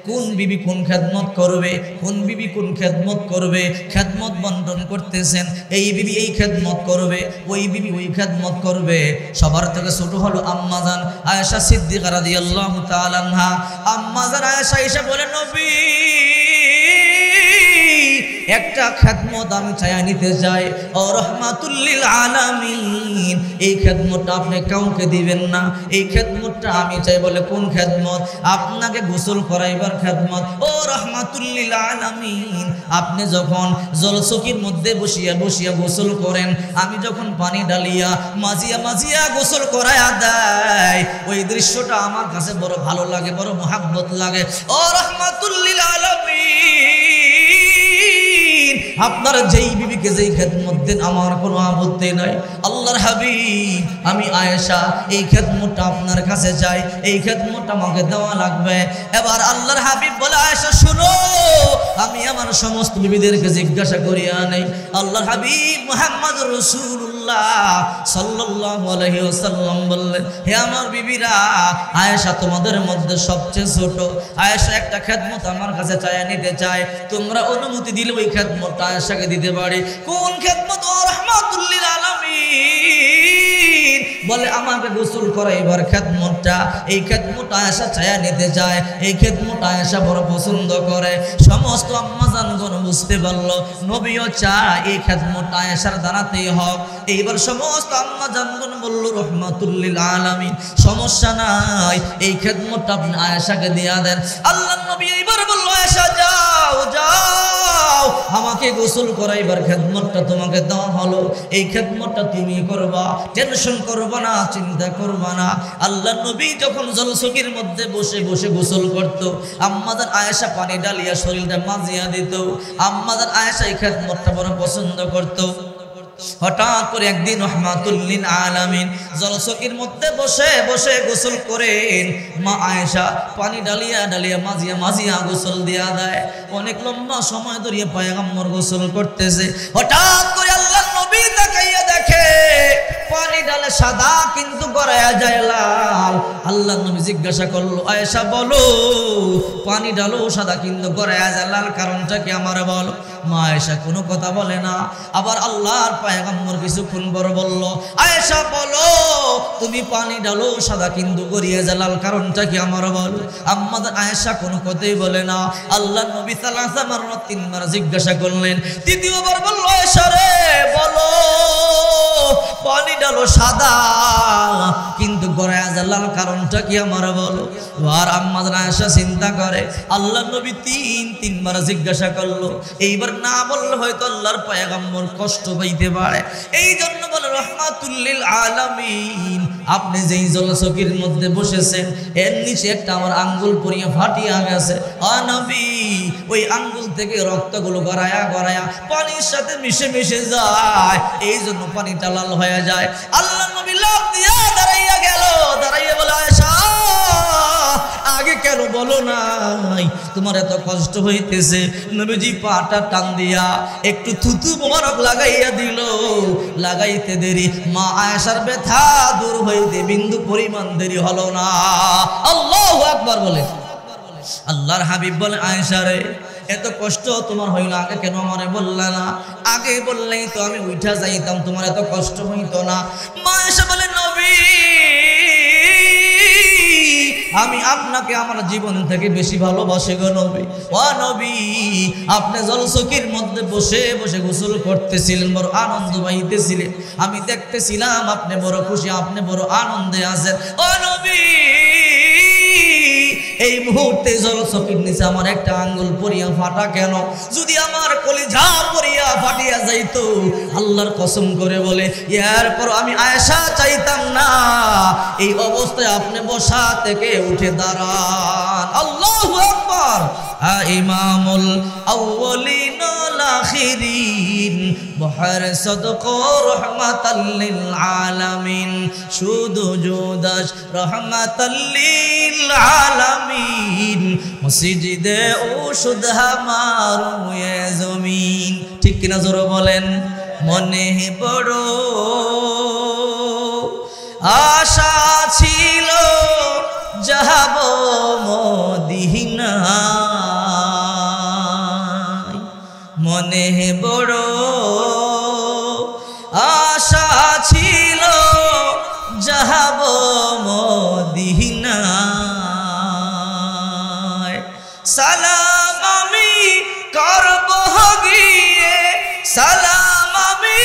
কোন বিবি কোন খেদমত করবে, কোন বিবি কোন খেদমত করবে, খেদমত বন্টন করতেছেন। এই বিবি এই খেদমত করবে, ওই বিবি ওই খেদমত করবে। সবার থেকে ছোট হলো আম্মাজান আয়েশা সিদ্দিকা রাদিয়াল্লাহু তাআলা আনহা। আম্মাজান আয়েশা এসে বলে, নবী একটা খেদমত আমি চাই নিতে চাই, ও রাহমাতুল লিল আলামিন, এই খেদমতটা আপনি কাউকে দিবেন না, এই খেদমতটা আমি চাই। বলে কোন খেদমত? আপনাকে গোসল করাইবার খেদমত। ও রাহমাতুল লিল আলামিন, আপনি যখন জলচকির মধ্যে বসিয়া বসিয়া গোসল করেন, আমি যখন পানি ঢালিয়া মাজিয়া মাজিয়া গোসল করাইয়া দেয়, ওই দৃশ্যটা আমার কাছে বড় ভালো লাগে, বড় মুহাব্বত লাগে। ও রাহমাতুল লিল আলামিন, আপনার যেই বিবিকে যেই খেদমত দেন আমার কোনো আপত্তি নাই। আল্লাহর হাবিব, আমি আয়েশা এই খেদমতটা আপনার কাছে চাই, এই খেদমতটা আমাকে দেওয়া লাগবে। এবার আল্লাহর হাবিব বলে, আয়েশা শুনো, আমি আমার সমস্ত বিবিদেরকে জিজ্ঞাসা করিয়া নেই। আল্লাহর হাবিব মুহাম্মদুর রাসূলুল্লাহ সাল্লাল্লাহু আলাইহি ওয়াসাল্লাম বললেন, হে আমার বিবিরা, আয়েশা তোমাদের মধ্যে সবচেয়ে ছোট, আয়েশা একটা খেদমত আমার কাছে চাইয়া নিতে চায়, তোমরা অনুমতি দিলে ওই খেদমতটা আয়েশাকে দিতে পারি। কোন খেদমত? ও রাহমাতুল লিল আলামিন, বলে আমাকে গোসল করাইবার খেদমতটা, এই খেদমতটা আয়েশা চাইয়া নিতে চায়, এই খেদমতটা আয়েশা বড় পছন্দ করে। সমস্ত আম্মাজানগণ বুঝতে পারলো নবীও চায় এই খেদমতটা আয়েশার দাঁড়াতেই হোক। এইবার সমস্ত আম্মাজানগণ বলল, রাহমাতুল লিল আলামিন, সমস্যা নাই, এই খেদমতটা আপনি আয়েশাকে দিয়া দেন। আল্লাহর নবী এইবার বলল, আয়েশা যাও যাও, আমাকে গোসল করাইবার খেদমতটা তোমাকে দেওয়া হলো, এই খেদমতটা তুমি করবা, টেনশন করবা না, চিন্তা করবা না। আল্লাহর নবী যখন জলচকির মধ্যে বসে বসে গোসল করত, আম্মাজান আয়েশা পানি ঢালিয়া শরীরটা মাজিয়া দিত। আম্মাজান আয়েশা এই খেদমতটা বড় পছন্দ করত। হঠাৎ করে একদিন রাহমাতুল লিল আলামিন জলচকির মধ্যে বসে বসে গোসল করেন। মা আয়েশা পানি ঢালিয়া ঢালিয়া মাজিয়া মাজিয়া গোসল দিয়া দেয়। অনেক লম্বা সময় ধরে পয়গম্বর গোসল করতেছে। হঠাৎ করে আল্লাহর নবী তাকাইয়া দেখে পানি ঢালে সাদা, কিন্তু গড়াইয়া যায় লাল। আল্লাহর নবী জিজ্ঞাসা করলো, আয়েশা বলো, পানি ঢালো সাদা কিন্তু গড়াইয়া যায় লাল, কারণটা কি আমার বলো। মা আয়েশা কোনো কথা বলে না। আবার আল্লাহর পয়গম্বর কিছুক্ষণ পর বলল, আয়েশা বলো, তুমি পানি ঢালো সাদা কিন্তু গড়িয়ে যায় লাল, কারণটা কি আমার বলো। আম্মাজান আয়েশা কোনো কথাই বলে না। আল্লাহর নবী সালাসা মাররাত 3 বার জিজ্ঞাসা করলেন। তৃতীয়বার বলল, আয়েশা রে বলো, পানি ঢালো সাদা কিন্তু গড়াইয়া যায় লাল, কারণটা কি আমার বলো। আর আম্মাজান আয়েশা চিন্তা করে, আল্লাহর নবী 3 বার জিজ্ঞাসা করলো, এইবার না বললে হয়তো আল্লাহর পয়গম্বর কষ্ট পাইতে পারে। এই জন্য বলে, রাহমাতুল লিল আলামিন, আপনি যেই জলচকির মধ্যে বসেছেন এর নিচে একটা আমার আঙ্গুল পড়িয়া ফাটিয়া গেছে। আ নবী, ওই আঙ্গুল থেকে রক্তগুলো গড়ায়া গড়ায়া পানির সাথে মিশে মিশে যায়, এই জন্য পানিটা লাল হয়ে যায়। আল্লাহর নবী লাফ দিয়া দাঁড়াইয়া গেল। দাঁড়াইয়া বলে, আয়েশা আগে কেন বলো নাই, তোমার এত কষ্ট হইতেছে। নবীজি পাটা টান দিয়া একটু থুতু মোবারক লাগাইয়া দিল। লাগাইতে দেরি মা আয়েশার ব্যথা দূর হইতে বিন্দু পরিমাণ দেরি হলো না। আল্লাহু আকবার বলে। আল্লাহর হাবিব বলে, আয়েশা রে এত কষ্ট তোমার হইল, আগে কেন আমারে বললা না? আগে বললেই তো আমি উঠা যাইতাম, তোমার এত কষ্ট হইতো না। মা আয়েশা বলে, নবী আমি আপনাকে আমার জীবন থেকে বেশি ভালোবাসি গো নবী। ও নবী, আপনি জলসকির মধ্যে বসে বসে গোসল করতেছিলেন, বড় আনন্দ পাইতেছিলেন, আমি দেখতেছিলাম আপনি বড় খুশি, আপনি বড় আনন্দে আছেন। ও নবী, এই মুহূর্তে জলচকির নিচে আমার একটা আঙ্গুল পরিয়া ফাটা কেন? যদি আমার কলিজা পরিয়া ফাটিয়া যাইতো, আল্লাহর কসম করে বলে এরপর আমি আয়েশা চাইতাম না এই অবস্থায় আপনি বসা থেকে উঠে দাঁড়ান। আল্লাহু আকবার। ইমামুল আউয়ালিন ওয়াল আখিরিন, বহর সদক রহমাতাল লিল আলামিন, শুধু জুদাস রহমাতাল লিল আলামিন, মসজিদে ওষুধ হামারু এ জমিন। ঠিক কিনা জোরে বলেন? মনে বড় আশা ছিল যাব মদিনা, মনে বড় আশা ছিল যাব মদিনা, সালাম আমি করব গিয়ে, সালাম আমি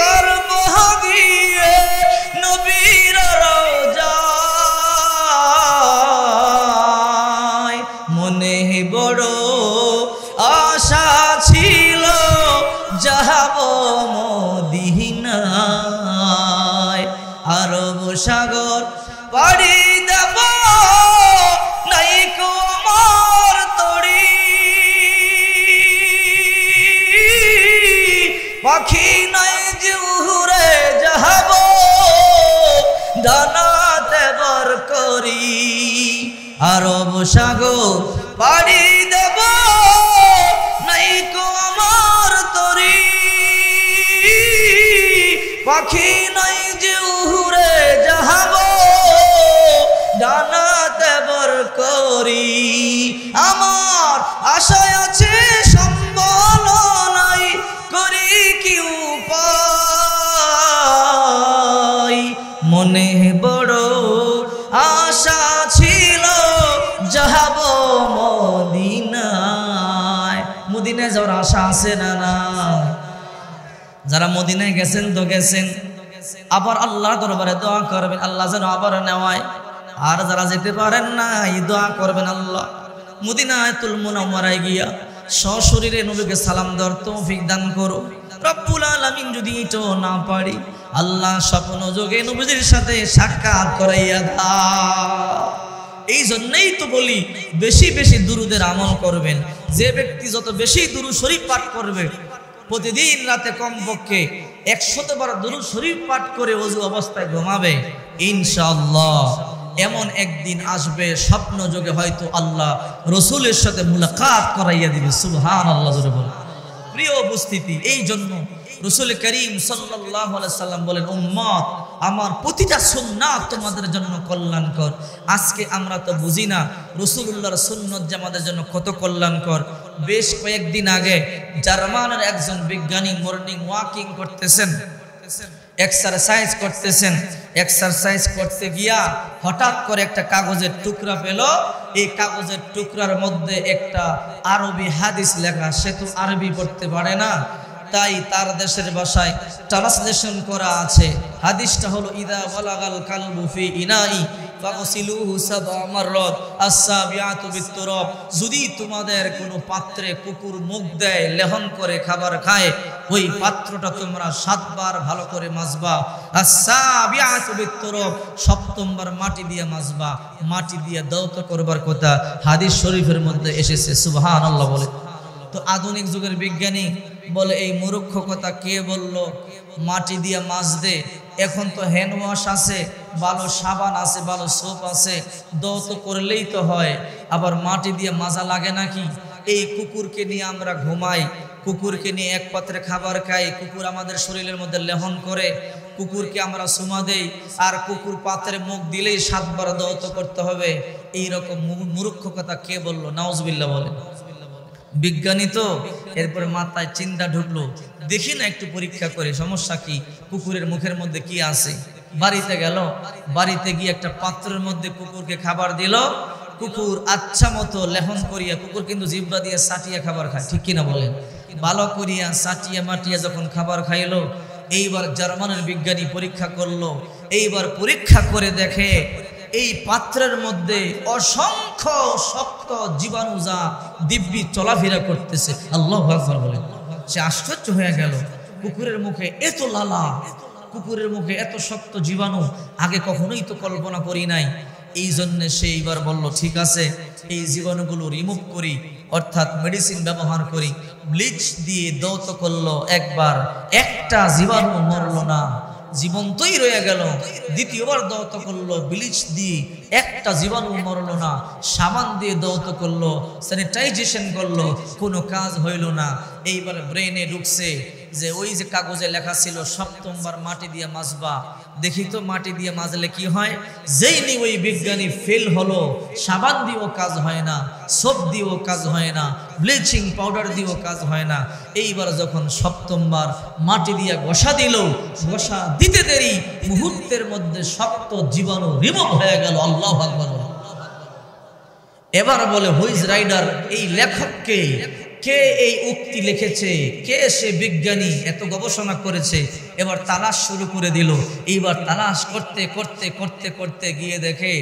করব গিয়ে নবীর রওজায়, মনে বড় আশা ছিল যাব মদিনায়, আরব সাগর পাড়ি দেব নাইকো আমার তরি, পাখি নাই যে উড়ে যাব ডানাতে বর করি, আরব সাগর পাড়ি দেব নাইকো আমার তরি, পাখি নাই যে উড়ে যাব ডানাতে বর করি, আমার আশায় আছে সম্বল নাই, করি কি উপায়, মনে বড় আশা ছিল যাব মদিনায়। মদিনায় যাওয়ার আশা আছে না? না। যারা মদিনায় গেছেন তো গেছেন, আবার আল্লাহর দরবারে দোয়া করবেন আল্লাহ যেন আবার নেওয়ায়। আর যারা যেতে পারেন না, এই দোয়া করবেন আল্লাহ মদিনাতুল মুনাওয়ারায় গিয়া সশরীরে নবীকে সালাম দেওয়ার তৌফিক দান করো রব্বুল আলামিন। যদি এটাও না পারি, আল্লাহ স্বপ্ন যোগে নবীর সাথে সাক্ষাৎ করাইয়া দাও। এই জন্যই তো বলি বেশি বেশি দুরুদের আমল করবেন। যে ব্যক্তি যত বেশি দুরূদ শরীফ পাঠ করবে, প্রতিদিন রাতে কমপক্ষে 100 বার দুরূদ শরীফ পাঠ করে ওযু অবস্থায় ঘুমাবে, ইনশাআল্লাহ এমন একদিন আসবে স্বপ্ন যোগে হয়তো আল্লাহ রসুলের সাথে মুলাকাত করাইয়া দিবে। সুবহানাল্লাহ জোরে বলেন। প্রিয় উপস্থিতি, এই জন্য রসুল করিম সাল্লাল্লাহু আলাইহি সাল্লাম বলেন, উম্মত আমার প্রতিটা সুন্নাত তোমাদের জন্য কল্যাণকর। আজকে আমরা তো বুঝি না রাসূলুল্লাহর সুন্নাত যে আমাদের জন্য কত কল্যাণকর। বেশ কয়েকদিন আগে জার্মানের একজন বিজ্ঞানী মর্নিং ওয়াকিং করতেছেন, এক্সারসাইজ করতেছেন। এক্সারসাইজ করতে গিয়া হঠাৎ করে একটা কাগজের টুকরা পেল। এই কাগজের টুকরার মধ্যে একটা আরবি হাদিস লেখা। সে তো আরবি পড়তে পারে না, তাই তার দেশের ভাষায় ট্রান্সলেশন করা আছে। হাদিসটা হলো, ইদা ওয়ালাগাল কালবু ফি ইনাই ফাগসিলুহু সাবআ মাররাত আস-সাবিআতু বিত-তুরাব। যদি তোমাদের কোনো পাত্রে কুকুর মুখ দেয়, লেহন করে খাবার খায়, ওই পাত্রটা তোমরা 7 বার ভালো করে মাজবা। আস-সাবিআতু বিত-তুরাব, 7ম বার মাটি দিয়ে মাজবা। মাটি দিয়ে দৌত করবার কথা হাদিস শরীফের মধ্যে এসেছে। সুবহানাল্লাহ বলে। তো আধুনিক যুগের বিজ্ঞানী বলে, এই মূর্খ কথা কে বলল মাটি দিয়ে মাজতে? এখন তো হ্যান্ড ওয়াশ আছে, ভালো সাবান আছে, ভালো সোপ আছে, দৌত করলেই তো হয়। আবার মাটি দিয়ে মাজা লাগে নাকি? এই কুকুরকে নিয়ে আমরা ঘুমাই, কুকুরকে নিয়ে এক পাত্রে খাবার খাই, কুকুর আমাদের শরীরের মধ্যে লেহন করে, কুকুরকে আমরা সুমা দেই, আর কুকুর পাত্রে মুখ দিলেই 7 বার দৌত করতে হবে। এইরকম মূর্খ কথা কে বললো? নাউজুবিল্লাহ বলে। বিজ্ঞানী তো। এরপরে মাথায় চিন্তা ঢুকলো, দেখি না একটু পরীক্ষা করে সমস্যা কি, কুকুরের মুখের মধ্যে কি আছে। বাড়িতে গেল, বাড়িতে গিয়ে একটা পাত্রের মধ্যে কুকুরকে খাবার দিল। কুকুর আচ্ছা মতো লেহন করিয়া, কুকুর কিন্তু জিহ্বা দিয়ে চাটিয়া খাবার খায়, ঠিক কিনা বলেন? ভালো করিয়া চাটিয়া মাটিয়া যখন খাবার খাইলো, এইবার জার্মানের বিজ্ঞানী পরীক্ষা করলো। এইবার পরীক্ষা করে দেখে এই পাত্রের মধ্যে অসংখ্য শক্ত জীবাণু যা দিব্যি চলাফেরা করতেছে। আল্লাহু আকবার বলেন। সে আশ্চর্য হয়ে গেল, কুকুরের মুখে এত লালা, কুকুরের মুখে এত শক্ত জীবাণু আগে কখনোই তো কল্পনা করি নাই। এই জন্য সে এইবার বলল, ঠিক আছে, এই জীবাণুগুলো রিমুভ করি, অর্থাৎ মেডিসিন ব্যবহার করি। ব্লিচ দিয়ে দৌত করলো, একবার একটা জীবাণু মরল না, জীবন্তই রয়ে গেল। দ্বিতীয়বার দৌত করলো, ব্লিচ দিয়ে একটা জীবাণু মরল না। সাবান দিয়ে দৌত করলো, স্যানিটাইজেশন করলো, কোনো কাজ হইল না। এইবার ব্রেনে ঢুকছে যে ওই যে কাগজে লেখা ছিল সপ্তমবার মাটি দিয়ে মাজবা, দেখি তো মাটি দিয়ে মাজলে কি হয়। যেই নি ওই বিজ্ঞানী ফেল হলো, সাবান দিয়েও কাজ হয় না, সোপ দিয়েও কাজ হয় না, ব্লিচিং পাউডার দিয়েও কাজ হয় না। এইবার যখন সপ্তমবার মাটি দিয়ে ঘষা দিল, ঘষা দিতে দেরি মুহূর্তের মধ্যে শক্ত জীবাণু রিমুভ হয়ে গেল। আল্লাহু আকবার। এবার বলে, হুইজ রাইডার, এই লেখককে, কে এই উক্তি লিখেছে, কে সে বিজ্ঞানী, এত গবেষণা করেছে। এবার তালাশ শুরু করে দিল। এইবার তালাশ করতে করতে করতে করতে গিয়ে দেখে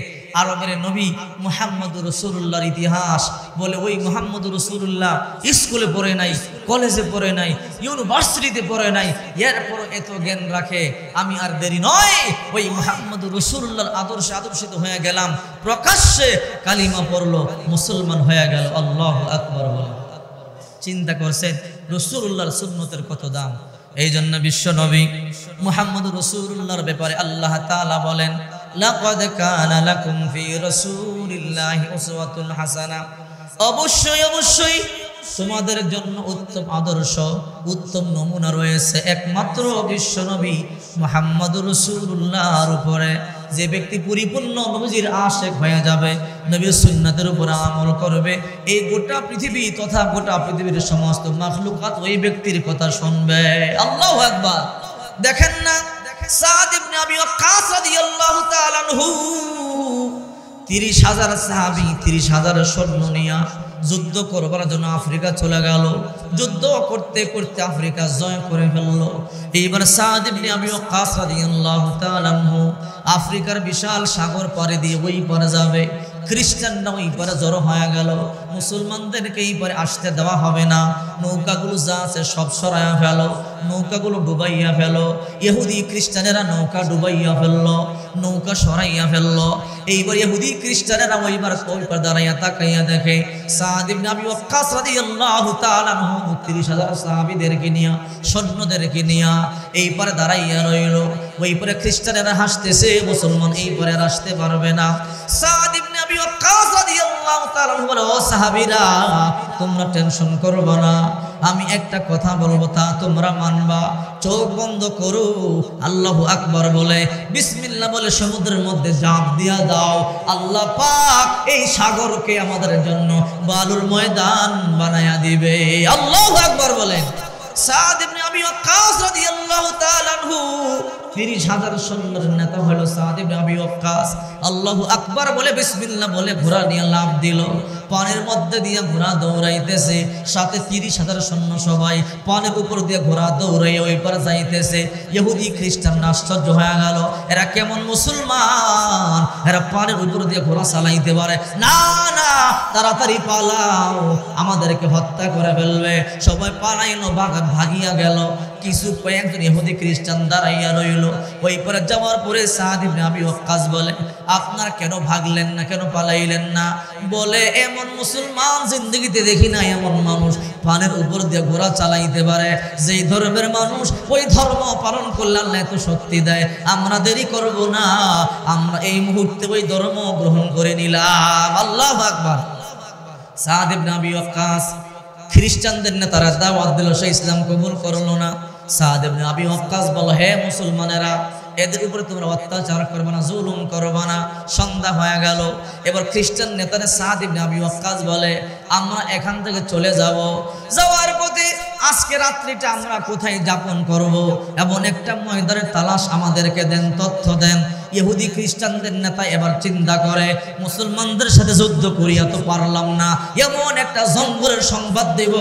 আরবের নবী মুহাম্মদুর রাসূলুল্লাহর ইতিহাস। বলে ওই মুহাম্মদুর রাসূলুল্লাহ স্কুলে পড়ে নাই, কলেজে পড়ে নাই, ইউনিভার্সিটিতে পড়ে নাই, এরপর এত জ্ঞান রাখে। আমি আর দেরি নয়, ওই মুহাম্মদুর রাসূলুল্লাহর আদর্শে আদর্শিত হয়ে গেলাম। প্রকাশ্যে কালিমা পড়লো, মুসলমান হয়ে গেল। আল্লাহু আকবার বলে। চিন্তা করছেন রাসূলুল্লাহর সুন্নতের কত দাম। এই জন্য বিশ্ব নবী মুহাম্মদুর রাসূলুল্লাহর ব্যাপারে আল্লাহ তাআলা বলেন, লাকাদ কানা লাকুম ফি রাসূলিল্লাহি উসওয়াতুন হাসানা। অবশ্যই অবশ্যই তোমাদের জন্য উত্তম আদর্শ, উত্তম নমুনা রয়েছে একমাত্র বিশ্ব নবী মুহাম্মদুর রাসূলুল্লাহর উপরে। যে ব্যক্তি পরিপূর্ণ নবীর আশিক হয়ে যাবে, নবীর সুন্নাতের উপর আমল করবে, এই গোটা পৃথিবী তথা গোটা পৃথিবীর সমস্ত মাখলুকাত ওই ব্যক্তির কথা শুনবে। আল্লাহু আকবার। দেখেন না, সাদ ইবনে আবি ওয়াক্কাস রাদিয়াল্লাহু তাআলা আনহু 30,000 সাহাবী, 30,000 সৈন্য নিয়ে যুদ্ধ করবার জন্য আফ্রিকা চলে গেল। যুদ্ধ করতে করতে আফ্রিকা জয় করে ফেললো। এইবার সাদ ইবনে আবি ওয়াক্কাস রাদিয়াল্লাহু তাআলা আনহু আফ্রিকার বিশাল সাগর পাড়ি দিয়ে ওই পারে যাবে। খ্রিস্টানরা ওই পারে জড়ো হয়ে গেল, মুসলমানদেরকে এই পারে আসতে দেওয়া হবে না, নৌকাগুলো যা আছে সব সরাইয়া ফেলো, নৌকাগুলো ডুবাইয়া ফেলো। ইহুদি খ্রিস্টানেরা নৌকা ডুবাইয়া ফেললো, নৌকা সরাইয়া ফেললো। এইবার ইহুদি খ্রিস্টানেরা ওইবার ওই পারে দাঁড়াইয়া তাকাইয়া দেখে সাদ ইবনে আবি ওয়াক্কাস রাদিয়াল্লাহু তাআলা আনহু 30,000 সাহাবীদেরকে নিয়ে, সৈন্যদেরকে নিয়ে এই পারে দাঁড়াইয়া রইল। ওই পারে খ্রিস্টানেরা হাসতেছে, মুসলমান এই পারে আসতে পারবে না। সাদ ইবনে আবি ওয়াক্কাস রাদিয়াল্লাহু তাআলা আনহু বলে, ও সাহাবীরা, তোমরা টেনশন করবে না, আমি একটা কথা বলবো তা তোমরা মানবা। চোখ বন্ধ করো, আল্লাহু আকবার বলে বিসমিল্লাহ বলে সমুদ্রের মধ্যে ঝাঁপ দিয়া দাও। আল্লাহ পাক এই সাগরকে আমাদের জন্য বালুর ময়দান বানায়া দিবে। আল্লাহু আকবার বলেন। সাদ ইবনে আবি ওয়াক্কাস রাদিয়াল্লাহু তাআলা আনহু 30,000 সৈন্যের নেতা হলো সাদ ইবনে আবি ওয়াক্কাস। আল্লাহু আকবার বলে বিসমিল্লাহ বলে ঘোড়া নিয়ে লাফ দিল। পানির মধ্যে দিয়ে ঘোড়া দৌড়াইতেছে, সাথে 30,000 সৈন্য সবাই পানির উপর দিয়ে ঘোড়া দৌড়াই ওই পার যাইতেছে। ইহুদি খ্রিস্টান আশ্চর্য হয়ে গেল, এরা কেমন মুসলমান, এরা পানির উপর দিয়ে ঘোড়া চালাইতে পারে? না না, তাড়াতাড়ি পালাও, আমাদেরকে হত্যা করে ফেলবে। সবাই পালাইলো, ভাগিয়া গেল। কিছু কয়েকজন ইহুদি খ্রিস্টান দাঁড়াইয়া রইল। ওই পরে যাওয়ার পরে সাদ ইবনে আবি ওয়াক্কাস বলে, আপনার কেন ভাগলেন না, কেন পালাইলেন না? বলে, এমন মুসলমান জিন্দগিতে দেখি না, এমন মানুষ পানের উপর দিয়ে ঘোড়া চালাইতে পারে। যেই ধর্মের মানুষ ওই ধর্ম পালন করলে আল্লাহ এত শক্তি দেয়। আমরা দেরি করব না, আমরা এই মুহূর্তে ওই ধর্ম গ্রহণ করে নিলাম। আল্লাহু আকবার। সাদ ইবনে আবি ওয়াক্কাস খ্রিস্টানদের নেতারা দাওয়াত দিল, সে ইসলাম কবুল করলো না। সাদ ইবনে আবি ওয়াক্কাস বলে, হে মুসলমানেরা, এদের উপরে তোমরা অত্যাচার করবে না, জুলুম করবে না। সন্ধ্যা হয়ে গেল, এবার খ্রিস্টান নেতা সাদ ইবনে আবি ওয়াক্কাস বলে আমরা এখান থেকে চলে যাব। যাওয়ার পথে আজকে রাত্রিটা আমরা কোথায় যাপন করব, এমন একটা ময়দানের তালাশ আমাদেরকে দেন, তথ্য দেন। ইহুদি খ্রিস্টানদের নেতা এবার চিন্তা করে মুসলমানদের সাথে যুদ্ধ করিয়া তো পারলাম না, এমন একটা জঙ্গলের সংবাদ দেব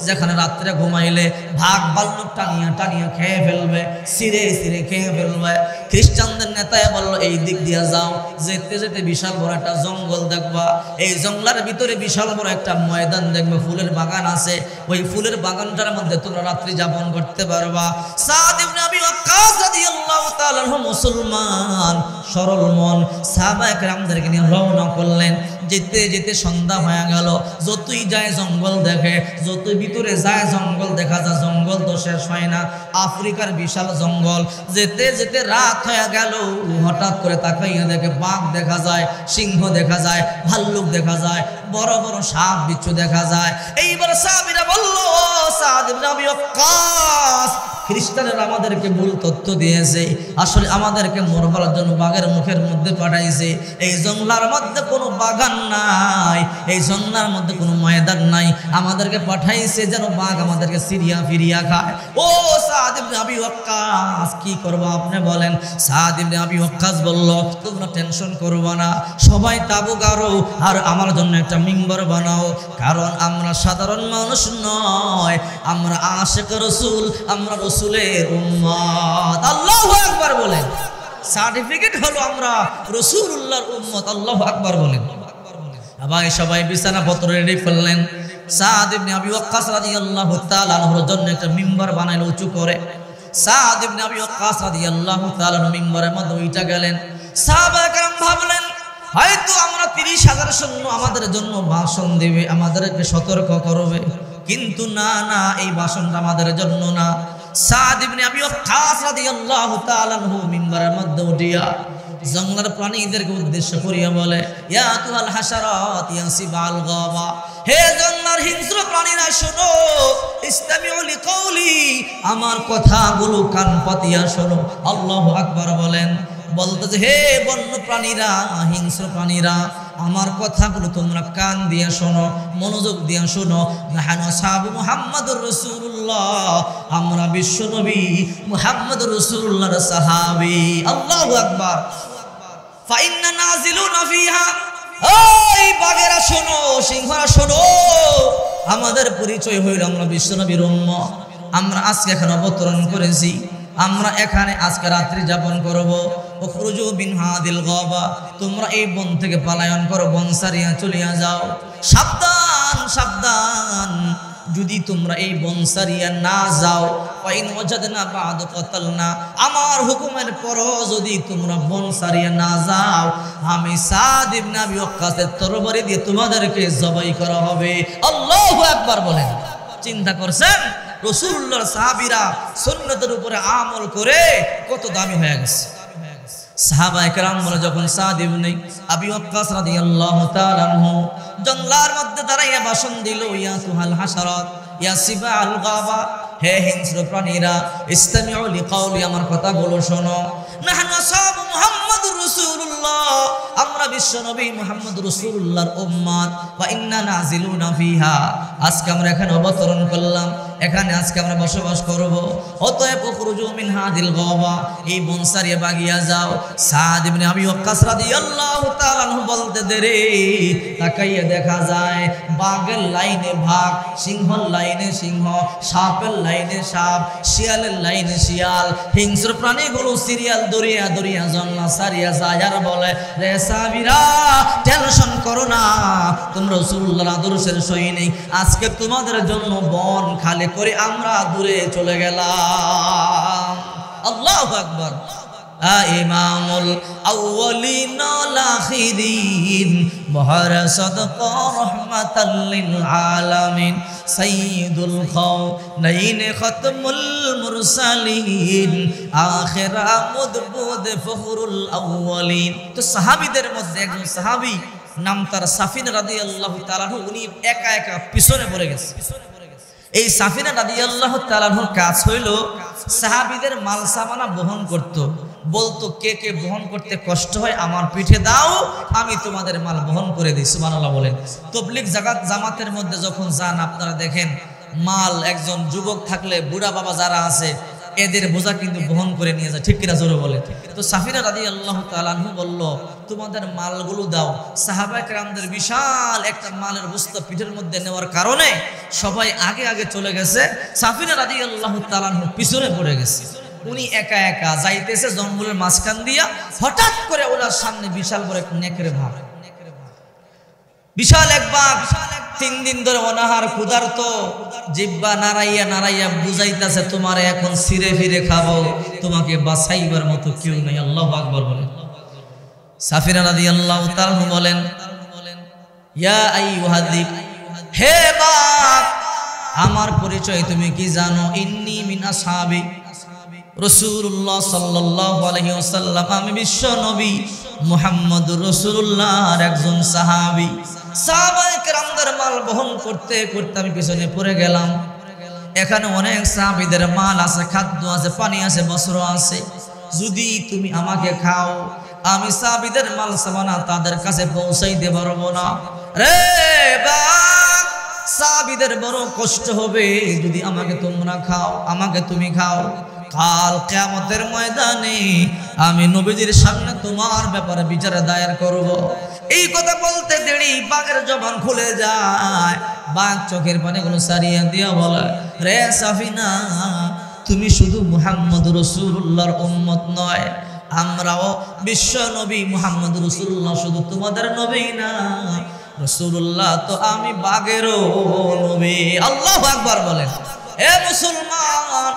যেখানে রাত্রে ঘুমাইলে ভাগ ভাল্লুক টানিয়া টানিয়া খেয়ে ফেলবে, সিরে সিরে খেয়ে ফেলবে। খ্রিস্টানদের নেতায় বলল এই দিক দিয়ে যাও, যেতে যেতে বিশাল বড় একটা জঙ্গল দেখবা, এই জঙ্গলের ভিতরে বিশাল বড় একটা ময়দান দেখবে, ফুলের বাগান আছে, ওই ফুলের বাগানটার মধ্যে তোমরা রাত্রি যাপন করতে পারবা। সাদ ইবনে আবি ওয়াক্কাস রাদিয়াল্লাহু তাআলা আনহু মুসলমান সরল মন সাহাবায়ে কেরামদেরকে নিয়ে রওনা করলেন। যেতে যেতে সন্ধ্যা হয়ে গেল, যতই যায় জঙ্গল দেখে, যতই ভিতরে যায় জঙ্গল দেখা যায়, জঙ্গল তো শেষ হয় না, আফ্রিকার বিশাল জঙ্গল। যেতে যেতে রাত হয়ে গেল, হঠাৎ করে তাকাইয়া দেখে বাঘ দেখা যায়, সিংহ দেখা যায়, ভাল্লুক দেখা যায়, বড় বড় সাপ বিচ্ছু দেখা যায়। এইবার সাহাবীরা বলল সাদ ইবনে আবি ওয়াক্কাস, খ্রিস্টানেরা আমাদেরকে ভুল তথ্য দিয়েছে, আসলে আমাদেরকে মরবার জন্য বাঘের মুখের মধ্যে পাঠাইছে। এই জঙ্গলার মধ্যে কোনো বাগান নাই, এই জঙ্গলার মধ্যে কোনো ময়দান নাই, আমাদেরকে পাঠাইছে যেন বাঘ আমাদেরকে সিরিয়া ফিরিয়া খায়। ও সাদ ইবনে আবি ওয়াক্কাস, কি করবো আপনি বলেন? সাদ ইবনে আবি ওয়াক্কাস বলল তোমরা টেনশন করবো না, সবাই তাবু গাড়ো আর আমার জন্য একটা মিম্বর বানাও, কারণ আমরা সাধারণ মানুষ নয়, আমরা আশিক রাসূল, আমরা রাসূলের উম্মত। আল্লাহু আকবার বলেন। সার্টিফিকেট হলো আমরা রাসূলুল্লাহর উম্মত। আল্লাহু আকবার বলেন। আবার সবাই বিছানা পত্র রেডি করলেন। সাদ ইবনে আবি ওয়াক্কাস রাদিয়াল্লাহু তাআলা আনহুর জন্য একটা মিম্বর বানাইল উঁচু করে। সাদ ইবনে আবি ওয়াক্কাস রাদিয়াল্লাহু তাআলা মিম্বরের মধ্যে উঠে গেলেন। সাহাবায়ে কেরাম ভাবলেন হয়তো আমরা 30,000 সৈন্য আমাদের জন্য ভাষণ দেবে, আমাদেরকে সতর্ক করবে, কিন্তু না না, এই ভাষণটা আমাদের জন্য না। সাদ ইবনে আবি ওয়াক্কাস রাদিয়াল্লাহু তাআলা আনহু মিম্বরের মধ্যে উঠিয়া জঙ্গলের প্রাণীদেরকে উদ্দেশ্য করিয়া বলে ইয়া তুহাল হাশারাত ইয়া সিবাল গাবা, হে জঙ্গলের হিংস্র প্রাণীরা শোনো, ইসতামিউ লিকাউলি, আমার কথাগুলো কান পাতিয়া শোনো। আল্লাহু আকবার বলেন। বলতেছে হে বন্য প্রাণীরা, হিংস্র প্রাণীরা, আমার কথাগুলো তোমরা কান দিয়ে শোনো, মনোযোগ দিয়ে শোনো। নাহানু আসহাবু মুহাম্মাদুর রাসূলুল্লাহ, আমরা বিশ্বনবী মুহাম্মদুর রাসূলুল্লাহর সাহাবী। আল্লাহু আকবার। ফাইন্না নাজিলুনা ফিহা, ওই বাঘেরা শোনো, সিংহরা শোনো, আমাদের পরিচয় হইল আমরা বিশ্বনবীর উম্মত। আমরা আজকে এখানে অবতরণ করেছি, আমরা এখানে আজকে রাত্রি যাপন করব। উখরুজু মিন হাদিল গাবা, তোমরা এই বন থেকে পলায়ন করো, বন ছাড়িয়া চলিয়া যাও। সাবধান সাবধান, যদি তোমরা এই বন ছাড়িয়া না যাও, ফাইন ওয়াজাদনা বা'দ কাতালনা, আমার হুকুমের পরও যদি তোমরা বন ছাড়িয়া না যাও, আমি সাদ ইবনে আবি ওয়াক্কাসের তরবারি দিয়ে তোমাদেরকে জবাই করা হবে। আল্লাহু আকবার বলেন। চিন্তা করছেন রাসূলুল্লাহর সাহাবীরা সুন্নতের উপরে আমল করে কত দামি হয়ে গেছে। সাহাবায়ে কেরাম বলে যখন সাদ ইবনে আবি ওয়াক্কাস রাদিয়াল্লাহু তাআলা আনহু জঙ্গলার মধ্যে দাঁড়াইয়া ভাষণ দিল, ইয়া তুহাল হাশারাত ইয়া সিবাল গাবা, হে হিংস্র প্রাণীরা, ইসতামিউ লিকাউলি, আমার কথাগুলো শোনো। নাহনু আসহাবু মুহাম্মাদুর রাসূলুল্লাহ, আমরা বিশ্বনবী মুহাম্মদুর রাসূলুল্লাহর উম্মত। ওয়া ইন্না নাজিলুনা ফিহা, আজকে আমরা এখানে অবতরণ করলাম, এখানে আজকে আমরা বসবাস করব। অতএব উখরুজু মিন হাদিল গাবা, এই বন ছাড়িয়ে ভাগিয়া যাও। সাদ ইবনে আবি ওয়াক্কাস রাদিয়াল্লাহু তাআলা আনহু বলতে দেরে তাকাইয়া দেখা যায় বাঘের লাইনে বাঘ, সিংহর লাইনে সিংহ, সাপের লাইনে সাপ, শিয়ালের লাইনে শিয়াল, হিংস্র প্রাণীগুলো সিরিয়াল দরিয়া দরিয়া জঙ্গল ছাড়িয়া যায়। আর বলে রে সাহাবীরা, টেনশন করো না, তোমরা রাসূলুল্লাহর আদর্শের সৈনিক, আজকে তোমাদের জন্য বন খালি করে আমরা দূরে চলে গেলাম। আল্লাহু আকবার। ইমামুল আউয়ালিন ওয়াল আখিরিন, বহর সাদকা রাহমাতাল লিল আলামিন, সাইয়্যিদুল কাওনাইন খাতমুল মুরসালিন, আখির মুদবুদ ফখরুল আউয়ালিন। তো সাহাবীদের মধ্যে একজন সাহাবী নাম তার সাফিনা রাদিয়াল্লাহু তাআলা, উনি একা একা পিছনে পড়ে গেছে। এই সাফিনা রাদিয়াল্লাহু তাআলার কাজ হইল সাহাবীদের মাল সামানা বহন করত। বলতো কে কে বহন করতে কষ্ট হয় আমার পিঠে দাও, আমি তোমাদের মাল বহন করে দিই। সুবহানাল্লাহ বলেন। তাবলীগ জামাতের মধ্যে যখন যান আপনারা দেখেন মাল একজন যুবক থাকলে বুড়া বাবা যারা আছে এদের বোঝা কিন্তু বহন করে নিয়ে যায়, ঠিক কিনা জোরে বলে। তো সাফিনা রাদিয়াল্লাহু তাআলা আনহু বলল তোমাদের মালগুলো দাও। সাহাবায়ে কেরামদের বিশাল একটা মালের বস্তা পিঠের মধ্যে নেওয়ার কারণে সবাই আগে আগে চলে গেছে, সাফিনা রাদিয়াল্লাহু তাআলা আনহু পিছনে পড়ে গেছে। উনি একা একা যাইতেছে জঙ্গলের মাঝখান দিয়া, হঠাৎ করে ওনার সামনে বিশাল বড় এক নেকড়ে ভাগ, বিশাল এক বাঘ। 3 দিন ধরে অনাহার ক্ষুধার্ত, জিহ্বা নাড়াইয়া নাড়াইয়া বুঝাইতেছে তোমারে এখন ছিঁড়ে ফিরে খাবো, তোমাকে বাঁচাইবার মতো কেউ নাই। আল্লাহু আকবার বলেন। সাফিনা রাদিয়াল্লাহু তাআলা বলেন, ইয়া আইয়ুহাযিব, হে বাঘ আমার পরিচয় তুমি কি জানো? ইন্নী মিন আসহাবি রাসূলুল্লাহ সাল্লাল্লাহু আলাইহি ওয়াসাল্লাম, আমি বিশ্ব নবী মুহাম্মদুর রাসূলুল্লাহর একজন সাহাবী। সাহাবায়ে কেরামদের মাল বহন করতে করতে আমি পিছনে পড়ে গেলাম। এখানে অনেক সাহাবীদের মাল আছে, খাদ্য আছে, পানি আছে, বস্ত্র আছে। যদি তুমি আমাকে খাও আমি সাহাবীদের মাল সামানা তাদের কাছে পৌঁছাইতে পারবো না। রে বাপ, সাহাবীদের বড় কষ্ট হবে যদি আমাকে তোমরা খাও, আমাকে তুমি খাও। কাল কিয়ামতের ময়দানে আমি নবীজির সামনে তোমার ব্যাপারে বিচার দায়ের করব। এই কথা বলতে দেরি বাঘের জবান খুলে যায়। বাঘ চোখের পানিগুলো সারিয়ে দিয়া বলে, রে সাফিনা, তুমি শুধু মুহাম্মদ রাসূলুল্লাহর উম্মত নয়, আমরাও বিশ্ব নবী মুহাম্মদ রাসূলুল্লাহ শুধু তোমাদের নবী না, রাসূলুল্লাহ তো আমি বাঘেরও নবী। আল্লাহু আকবার বলেন। হে মুসলমান,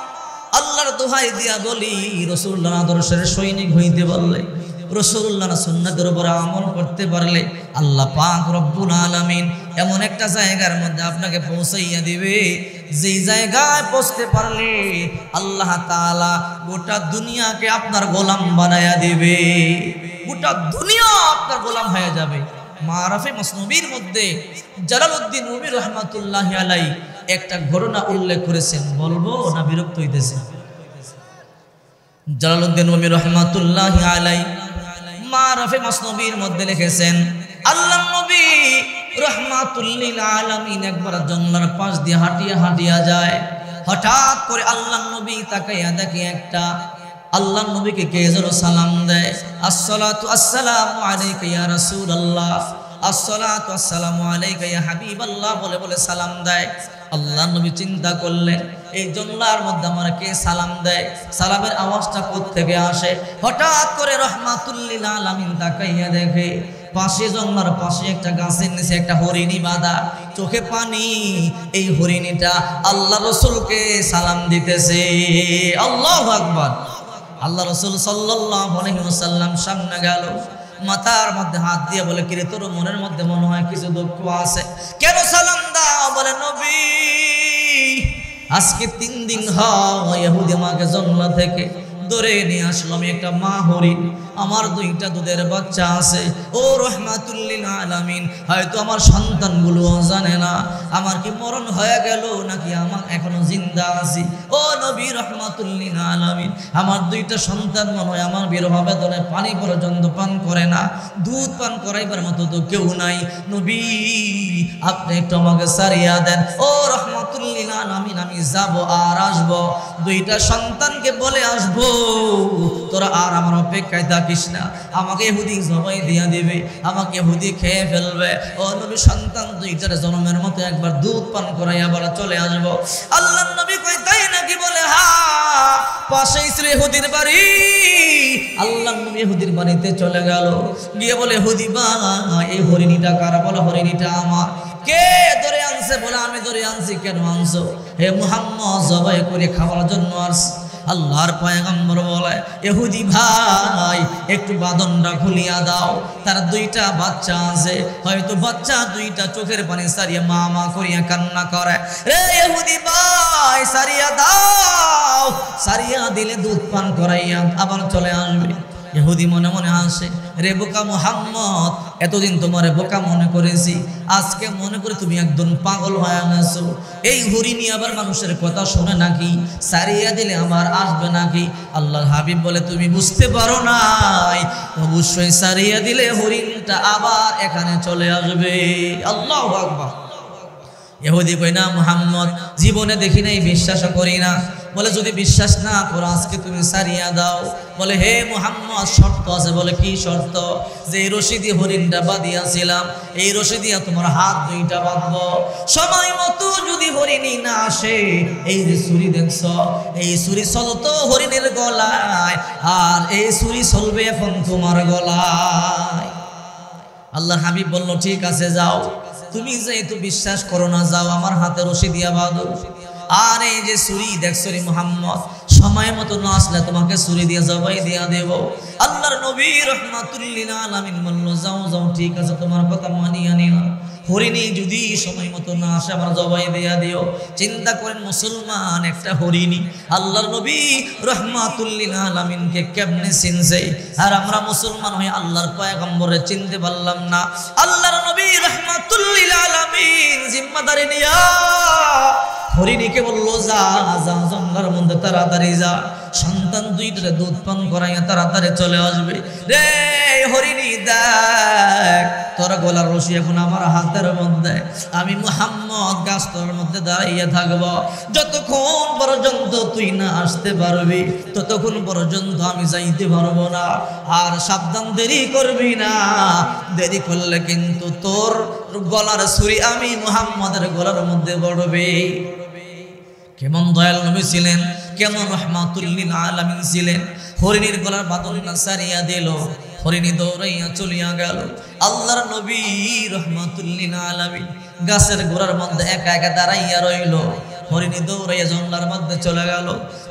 আল্লাহর দোহাই দিয়া বলি, রাসূলুল্লাহ আদর্শের সৈনিক হইতে পারলে, রাসূলুল্লাহর সুন্নাতের উপর আমল করতে পারলে আল্লাহ পাক রব্বুল আলামিন এমন একটা জায়গার মধ্যে আপনাকে পৌঁছাইয়া দিবে, যেই জায়গায় পৌঁছতে পারলে আল্লাহ তাআলা গোটা দুনিয়াকে আপনার গোলাম বানায়া দিবে। গোটা দুনিয়া আপনার গোলাম হয়ে যাবে। মারাফে মসনবির মধ্যে জালালউদ্দিন রুমি রাহমাতুল্লাহি আলাইহি একটা ঘটনা উল্লেখ করেছেন, বলবো না বিরক্ত হইতেছে? জালালউদ্দিন রুমি রাহমাতুল্লাহি আলাইহি মারাফে মসনবির মধ্যে লিখেছেন, আল্লাহর নবী রাহমাতুল লিল আলামিন একবার জঙ্গলের পাশ দিয়ে হাঁটিয়া হাঁটিয়া যায়। হঠাৎ করে আল্লাহর নবী তাকাইয়া দেখে একটা আল্লাহর নবীকে কে যেন সালাম দেয়। আসসালাতু আসসালামু আলাইকা ইয়া রাসূলুল্লাহ, আসসালাতু আসসালামু আলাইকা ইয়া হাবিবাল্লাহ বলে বলে সালাম দেয়। আল্লাহর নবী চিন্তা করলেন, এই জঙ্গলার মধ্যে আমার কে সালাম দেয়, সালামের আওয়াজটা কোত্থেকে আসে? হঠাৎ করে রাহমাতুল লিল আলামিন তাকাইয়া দেখে পাশে জঙ্গলার পাশে একটা গাছের নিচে একটা হরিণী বাঁধা, চোখে পানি। এই হরিণীটা আল্লাহ রাসূলকে সালাম দিতেছে। আল্লাহু আকবার। আল্লাহ রাসূল সাল্লাল্লাহু আলাইহি ওয়াসাল্লাম সামনে গেল, মাথার মধ্যে হাত দিয়ে বলে, কিরে তোর মনের মধ্যে মনে হয় কিছু দুঃখ আছে, কেন সালাম দাও? বলে, নবী আজকে 3 দিন হয় ইহুদি আমাকে জঙ্গল থেকে ধরে নিয়ে আসলো, আমি একটা মা হরিণ, আমার 2টা দুধের বাচ্চা আছে। ও রাহমাতুল লিল আলামিন, হয়তো আমার সন্তানগুলো জানে না আমার কি মরণ হয়ে গেল নাকি আমার এখনো জিন্দা আছি। ও নবী রাহমাতুল লিল আলামিন, আমার 2টা সন্তান মনে হয় আমার বিরহ বেদনায় পানি পর্যন্ত পান করে না, দুধ পান করাইবার মতো তো কেউ নাই। নবী আপনি একটু আমাকে সারিয়া দেন। ও রাহমাতুল লিল আলামিন, আমি যাব আর আসব, 2টা সন্তানকে বলে আসবো তোরা আর আমার অপেক্ষায় থাকিস না, আমাকে ইহুদি জবাই দিয়া দিবে, আমাকে ইহুদি খেয়ে ফেলবে। ও নবী সন্তান 2টার জন্মের মতো একবার দুধ পান করাই আবার চলে আসবো। আল্লাহর নবী কয়, তাই নাকি? বলে, হ্যাঁ, পাশেই ছিল ইহুদির বাড়ি। আল্লাহর নবী ইহুদির বাড়িতে চলে গেল, গিয়ে বলে, ইহুদি ভাই এই হরিণীটা কারা? বলে, হরিণীটা আমার। কে ধরে আনছে? বলে, আমি ধরে আনছি। কেন আনছো? হে মুহাম্মদ জবাই করে খাওয়ার জন্য আসছে। আল্লাহর পয়গম্বর বলে, ইহুদি ভাই একটু বাঁধনটা খুলিয়া দাও, তার 2টা বাচ্চা আছে, হয়তো বাচ্চা 2টা চোখের পানি সারিয়া মা মা করিয়া কান্না করে। রে ইহুদি ভাই সারিয়া দাও, সারিয়া দিলে দুধ পান করাইয়া আবার চলে আসবে। ইহুদি মনে মনে হাসে, রে বোকা মুহাম্মদ, এতদিন তোমারে বোকা মনে করেছি, আজকে মনে করে তুমি একদম পাগল হয়ে গেছো। এই হরিণী আবার মানুষের কথা শোনে নাকি? সারিয়া দিলে আমার আসবে নাকি? আল্লাহর হাবিব বলে, তুমি বুঝতে পারো নাই, অবশ্যই সারিয়া দিলে হরিণটা আবার এখানে চলে আসবে। আল্লাহু আকবার। ইহুদি কই, না মুহাম্মদ, জীবনে দেখি নাই, বিশ্বাসও করি না। বলে, যদি বিশ্বাস না করো আজকে তুমি সারিয়া দাও। বলে, হে মুহাম্মদ, শর্ত আছে। বলে, কি শর্ত? যে এই রশি দিয়ে হরিণটা বাঁধিয়াছিলাম, এই রশি দিয়ে তোমার হাত দুইটা বাঁধবো, সময় মতো যদি হরিণী না আসে, এই যে ছুরি দেখছ, এই ছুরি চলতো হরিণের গলায়, আর এই ছুরি চলবে এখন তোমার গলায়। আল্লাহর হাবিব বলল, ঠিক আছে যাও, তুমি যেহেতু বিশ্বাস করো না, যাও আমার হাতে রশি দিয়া বাঁধো। আর এই যে ছুরি দেখছো রে মুহাম্মদ, সময় মতো না আসলে তোমাকে ছুরি দিয়ে জবাই দিয়া দেব। আল্লাহর নবী রাহমাতুল লিল আলামিন বলল, যাও যাও, ঠিক আছে, তোমার কথা মানিয়া নিলাম। হরিণী যদি সময় মতো না আসে, আমার জবাই দিয়া দিও। চিন্তা করেন, মুসলমান একটা হরিণী আল্লাহর নবী রাহমাতুল লিল আলামিনকে কেমনে চিনছে, আর আমরা মুসলমান হয়ে আল্লাহর পয়গম্বরে চিনতে পারলাম না। আল্লাহর নবী রাহমাতুল লিল আলামিন জিম্মাদারি নিয়া হরিণীকে বললো, যা যা, জঙ্গলের মধ্যে তাড়াতাড়ি যা, সন্তান দুইটারে দুধ পান করাইয়া তাড়াতাড়ি চলে আসবে। রে হরিণী, দেখ তোর গলার রশি এখন আমার হাতের মধ্যে, আমি মুহাম্মদ গাছটার মধ্যে দাঁড়াইয়া থাকবো, যতক্ষণ পর্যন্ত তুই না আসতে পারবি ততক্ষণ পর্যন্ত আমি যাইতে পারবো না। আর সাবধান, দেরি করবি না, দেরি করলে কিন্তু তোর গলার ছুরি আমি মুহাম্মদের গলার মধ্যে পড়বে। কেমন দয়াল নবী ছিলেন, কেমন রাহমাতুল লিল আলামিন ছিলেন। হরিণীর গলার বাঁধনটা সারিয়া দিল, হরিণী দৌড়াইয়া চলিয়া গেল। আল্লাহর নবী রাহমাতুল লিল আলামিন গাছের গোড়ার মধ্যে একা একা দাঁড়াইয়া রইল। হরিণী দৌড়াইয়া জঙ্গলার মধ্যে চলে গেল।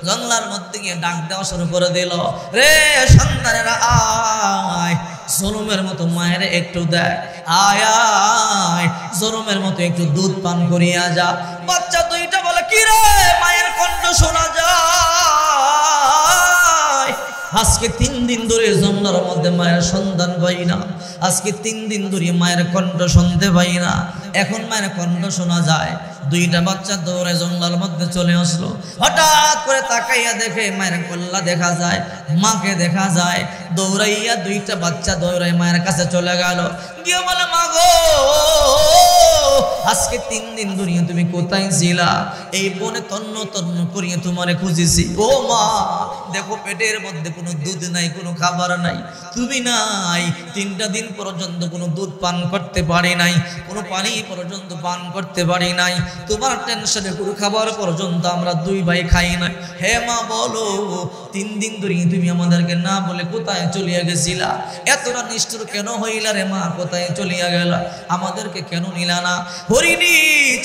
জঙ্গলার মধ্যে গিয়ে ডাক দেওয়া শুরু করে দিল, রে সন্তানেরা আয়, জলমের মতো মায়ের একটু দেয়, আয় আয়, জলমের মতো একটু দুধ পান করিয়া যা। বাচ্চা দুইটা বলে, কি রে, মায়ের কণ্ঠ শোনা যায়। আজকে 3 দিন ধরে জঙ্গলের মধ্যে মায়ের সন্ধান পাই না, আজকে 3 দিন ধরে মায়ের কণ্ঠ শুনতে পাই না, এখন মায়ের কণ্ঠ শোনা যায়। দুইটা বাচ্চা দৌড়ে জঙ্গলের মধ্যে চলে আসলো। হঠাৎ করে তাকাইয়া দেখে মায়ের কল্লা দেখা যায়, মাকে দেখা যায়। দৌড়াইয়া দুইটা বাচ্চা দৌড়াই মায়ের কাছে চলে গেল, গিয়ে বলে, মা গো, আজকে 3 দিন ধরে তুমি কোথায় ছিলা? এই বনে তন্ন তন্ন করিয়ে তোমারে খুঁজেছি। ও মা, দেখো পেটের মধ্যে কোনো দুধ নাই, কোনো খাবার নাই, তুমি নাই। 3টা দিন পর্যন্ত কোনো দুধ পান করতে পারি নাই, কোনো পানি পর্যন্ত পান করতে পারি নাই, তোমার টেনশনে কোনো খাবার পর্যন্ত আমরা 2 ভাই খাই নাই। হে মা বলো, 3 দিন ধরে তুমি আমাদেরকে না বলে কোথায় চলিয়া গেছিলা? এতটা নিষ্ঠুর কেন হইলা রে মা? কোথায় চলিয়া গেলা? আমাদেরকে কেন নিলা না? হরিণী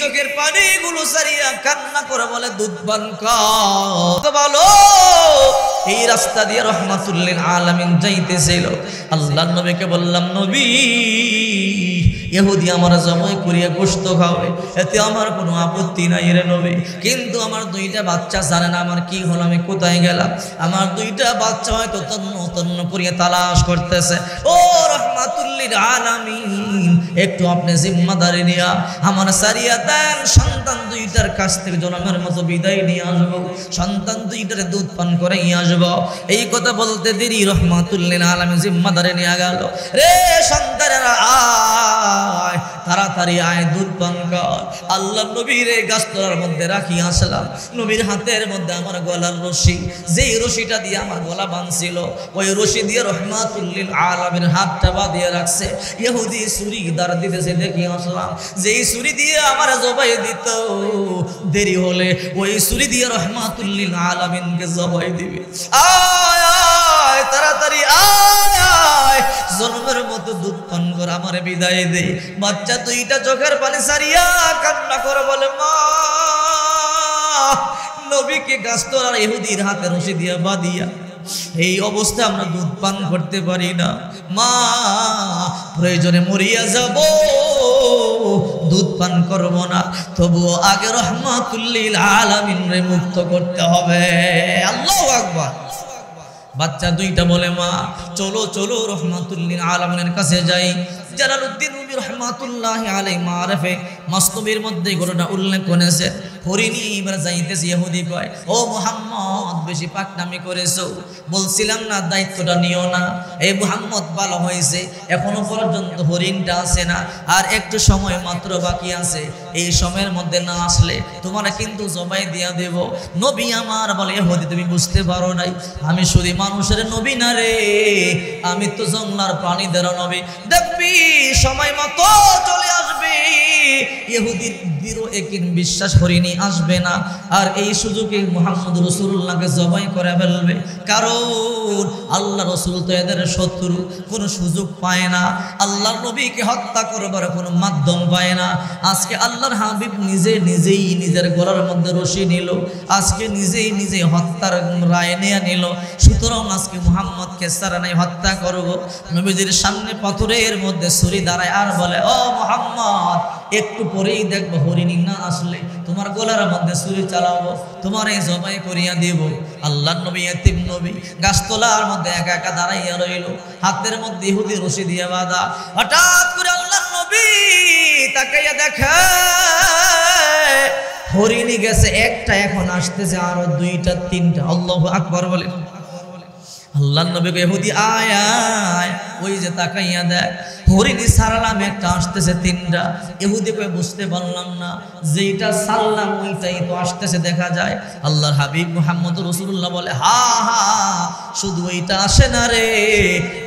চোখের পানিগুলো সারিয়া কান্না করে বলে, দুধ পান কর। বলো, এই রাস্তা দিয়ে রাহমাতুল লিল আলামিন যাইতেছিল। আল্লাহর নবীকে বললাম, নবী, ইহুদি আমার জবাই করিয়া গোশত খাওয়াবে, এতে আমার কোনো আপত্তি নাই রে নবী, কিন্তু আমার 2টা বাচ্চা জানে না আমার কি হলো, আমি কোথায় গেলাম। আমার 2টা বাচ্চা হয়তো তন্ন তন্ন করিয়া তালাশ করতেছে। ও রাহমাতুল লিল আলামিন, একটু আপনি জিম্মাদারি নিয়া আমার সারিয়া দেন, সন্তান 2টার কাছ থেকে জনমের মতো বিদায় নিয়ে আসবো, সন্তান 2টারে দুধ পান করে নিয়ে আসবো। এই কথা বলতে দেরি রাহমাতুল লিল আলামিন জিম্মাদারি নিয়ে গেল। রে সন্তানেরা আয়, তাড়াতাড়ি আয়, দুধ পান কর। আল্লাহ নবীর গাছতলার মধ্যে রাখি আসলাম। নবীর হাতের মধ্যে আমার গলার রশি, যেই রশিটা দিয়ে আমার গলা বাঁধছিল, ওই রশি দিয়ে রাহমাতুল লিল আলামিন হাতটা বাঁধিয়ে রাখছে। ইহুদি ছুরি দাঁড় দিতেছে, দেখি আসলাম। যেই ছুরি দিয়ে আমার জবাই দিত, দেরি হলে ওই ছুরি দিয়ে রাহমাতুল লিল আলামিনকে জবাই দিবে। আয় আয়, তাড়াতাড়ি আয় আয়, জনমের মতো দুধ পান করে আমার বিদায় দে। বাচ্চা 2টা চোখের পানি সারিয়া কান্না করে বলে, মা, নবীকে গাছতলার ইহুদির হাতে রশি দিয়া বাঁধিয়া এই অবস্থা আমরা দুধ পান করতে পারি না। মা, প্রয়োজনে মরিয়া যাব, দুধ পান করব না, তবুও আগে রাহমাতুল লিল আলামিন রে মুক্ত করতে হবে। আল্লাহু আকবার। বাচ্চা দুইটা বলে মা চলো চলো রহমাতুল লিল আলামিনের কাছে যাই। জালালউদ্দিন রুমি রহমাতুল্লাহি আলাইহি মারফে মাসনুবির মধ্যে ঘটনা উল্লেখ করেছে। হরিণী এবার যাইতেছে, ইহুদি কয় ও মুহাম্মদ বেশি পাকনামি করেছো, বলছিলাম না দায়িত্বটা নিও না। এই মুহাম্মদ ভালো হয়েছে, এখনো পর্যন্ত হরিণটা আসে না, আর একটু সময় মাত্র বাকি আছে, এই সময়ের মধ্যে না আসলে তোমার কিন্তু জবাই দিয়া দেব। নবী আমার বলে ইহুদি তুমি বুঝতে পারো নাই, আমি শুধু মানুষের নবী না রে, আমি তো জঙ্গলার প্রাণীদের নবী, দেখবি সময় মতো চলে আসবে। ইহুদির দৃঢ় একদিন বিশ্বাস হরিণী আসবে না, আর এই সুযোগে মুহাম্মদ রাসূলুল্লাহকে জবাই করে ফেলবে, কারণ আল্লাহ রাসূল তো এদের শত্রু, কোনো সুযোগ পায় না, আল্লাহর নবীকে হত্যা করবার কোনো মাধ্যম পায় না। আজকে আল্লাহর হাবিব নিজেই নিজের গলার মধ্যে রশি নিল, আজকে নিজেই হত্যার রায় নিয়ে নিল। সুতরাং আজকে মুহাম্মদকে সারানাই হত্যা করব। নবীজির সামনে পাথরের মধ্যে ছুরি দাঁড়ায় আর বলে ও মুহাম্মদ একটু পরেই দেখবো হরিণী না আসলে তোমার গলার মধ্যে ছুরি চালাবো, তোমার এই জবাই করিয়া দেব। আল্লাহর নবী এতিম নবী গাছতলার মধ্যে একা একা দাঁড়াইয়া রইল, হাতের মধ্যে ইহুদি রশি দিয়ে বাঁধা। হঠাৎ করে আল্লাহর নবী তাকাইয়া দেখে হরিণী গেছে একটা, এখন আসতেছে আরো দুইটা তিনটা। আল্লাহু আকবার বলে। আল্লাহর নবী কয় ইহুদি আয় আয়, ওই যে তাকাইয়া দেখ হরিণী সারলাম একটা, আসতেছে তিনটা। ইহুদি কয় বুঝতে পারলাম না, যেইটা সারলাম ওইটাই তো আসতেছে দেখা যায়। আল্লাহর হাবিব মুহাম্মদ রাসূলুল্লাহ বলে হা হা শুধু ওইটা আসে না রে,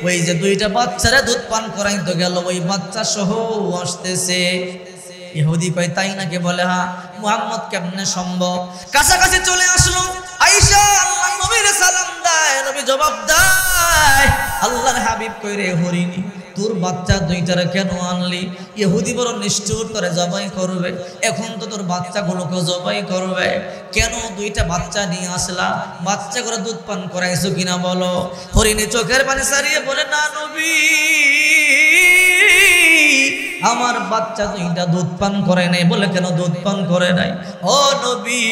ওই যে দুইটা বাচ্চারে দুধ পান করাইতে গেল ওই বাচ্চা সহ আসতেছে। ইহুদি কয় তাই নাকি? বলে হ্যাঁ। মুহাম্মদ কেমনে সম্ভব? কাছাকাছি চলে আসলো, আয়েশা আল্লাহর নবীর সালাম দেয়, নবী জবাব দেয় আল্লাহর হাবিব কই রে হরিণী তোর বাচ্চা দুইটারে কেন আনলি? ইহুদি বড় নিষ্ঠুর করে জবাই করবে, এখন তো তোর বাচ্চাগুলোকে জবাই করবে, কেন দুইটা বাচ্চা নিয়ে আসলা? বাচ্চা করে দুধ পান করাইছো কিনা বলো। হরিণী চোখের পানি সারিয়ে বলে না নবী, আমার বাচ্চা দুইটা দুধ পান করে নাই। বলে কেন দুধ পান করে নাই? ও নবী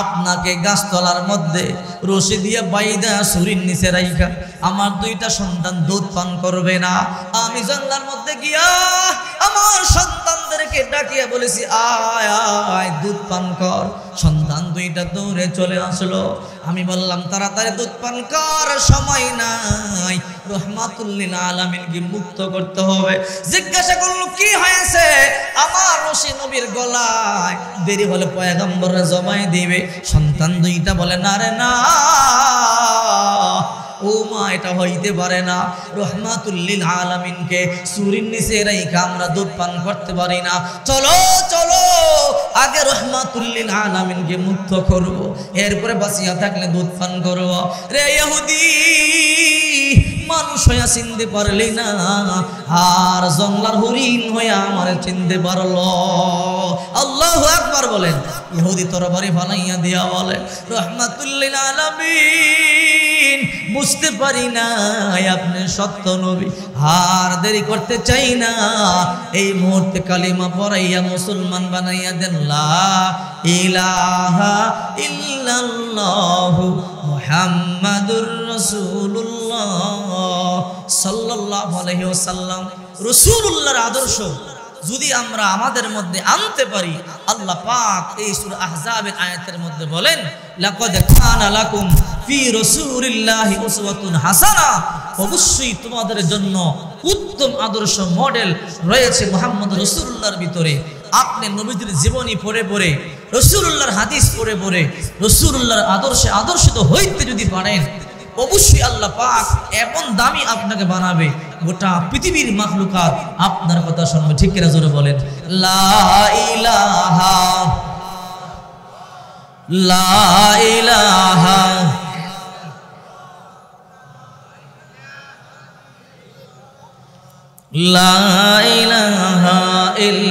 আপনাকে গাছতলার মধ্যে রশি দিয়ে বাইদা ছুরির নিচে রাইখা আমার দুইটা সন্তান দুধ পান করবে না। আমি জঙ্গলের মধ্যে গিয়া আমার সন্তানদেরকে ডাকিয়া বলেছি আয় আয় দুধ পান কর। সন্তান দুইটা দৌড়ে চলে আসলো। আমি বললাম তাড়াতাড়ি দুধ পান কর, সময় নাই, রহমাতুল লিল আলামিনকে মুক্ত করতে হবে। জিজ্ঞাসা করলো কি হয়েছে? আমার রশি নবীর গলায়, দেরি হলে পয়গম্বররা জবাই দিবে। সন্তান দুইটা বলে না রে না, ও মা এটা হইতে পারে না, রহমাতুল লিল আলামিনকে ছুরির নিচে রাইখা আমরা দুধ পান করতে পারি না। চলো চলো আগে রহমাতুল লিল আলামিনকে মুক্ত করব, এরপরে বাঁচিয়া থাকলে দুধ পান করব। রে ইহুদি মানুষ হইয়া চিনতে পারলি না, আর জঙ্গলার হরিণ হইয়া আমার চিনতে পারলো। আল্লাহু আকবার বলেন। ইহুদি তরবারি ফালাইয়া দিয়া বলে রহমাতুল লিল আলামিন বুঝতে পারি না আপনি সত্য নবী, আর দেরি করতে চাই না, এই মুহূর্তে কালিমা পড়াইয়া মুসলমান বানাইয়া দেন। লা ইলাহা ইল্লাল্লাহু মুহাম্মাদুর রাসূলুল্লাহ সাল্লাল্লাহু আলাইহি ওয়াসাল্লাম। রাসূলুল্লাহর আদর্শ যদি আমরা আমাদের মধ্যে আনতে পারি, আল্লাহ পাক এই সূরা আহজাবের আয়াতের মধ্যে বলেন লাকাদ কানা লাকুম ফি রাসূলিল্লাহি উসওয়াতুন হাসানা, অবশ্যই তোমাদের জন্য উত্তম আদর্শ মডেল রয়েছে মুহাম্মদ রাসূলুল্লাহর ভিতরে। আপনি নবীজির জীবনী পড়ে পড়ে, রাসূলুল্লাহর হাদিস পড়ে পড়ে রাসূলুল্লাহর আদর্শে আদর্শিত হইতে যদি পারেন, অবশ্যই আল্লাহ পাক এমন দামি আপনাকে বানাবে, গোটা পৃথিবীর মাখলুকাত আপনার কথা শুনবে। ঠিক কিনা জোরে বলেন লা ইলাহা লা ইলাহা লা ইলাহা ইল্লা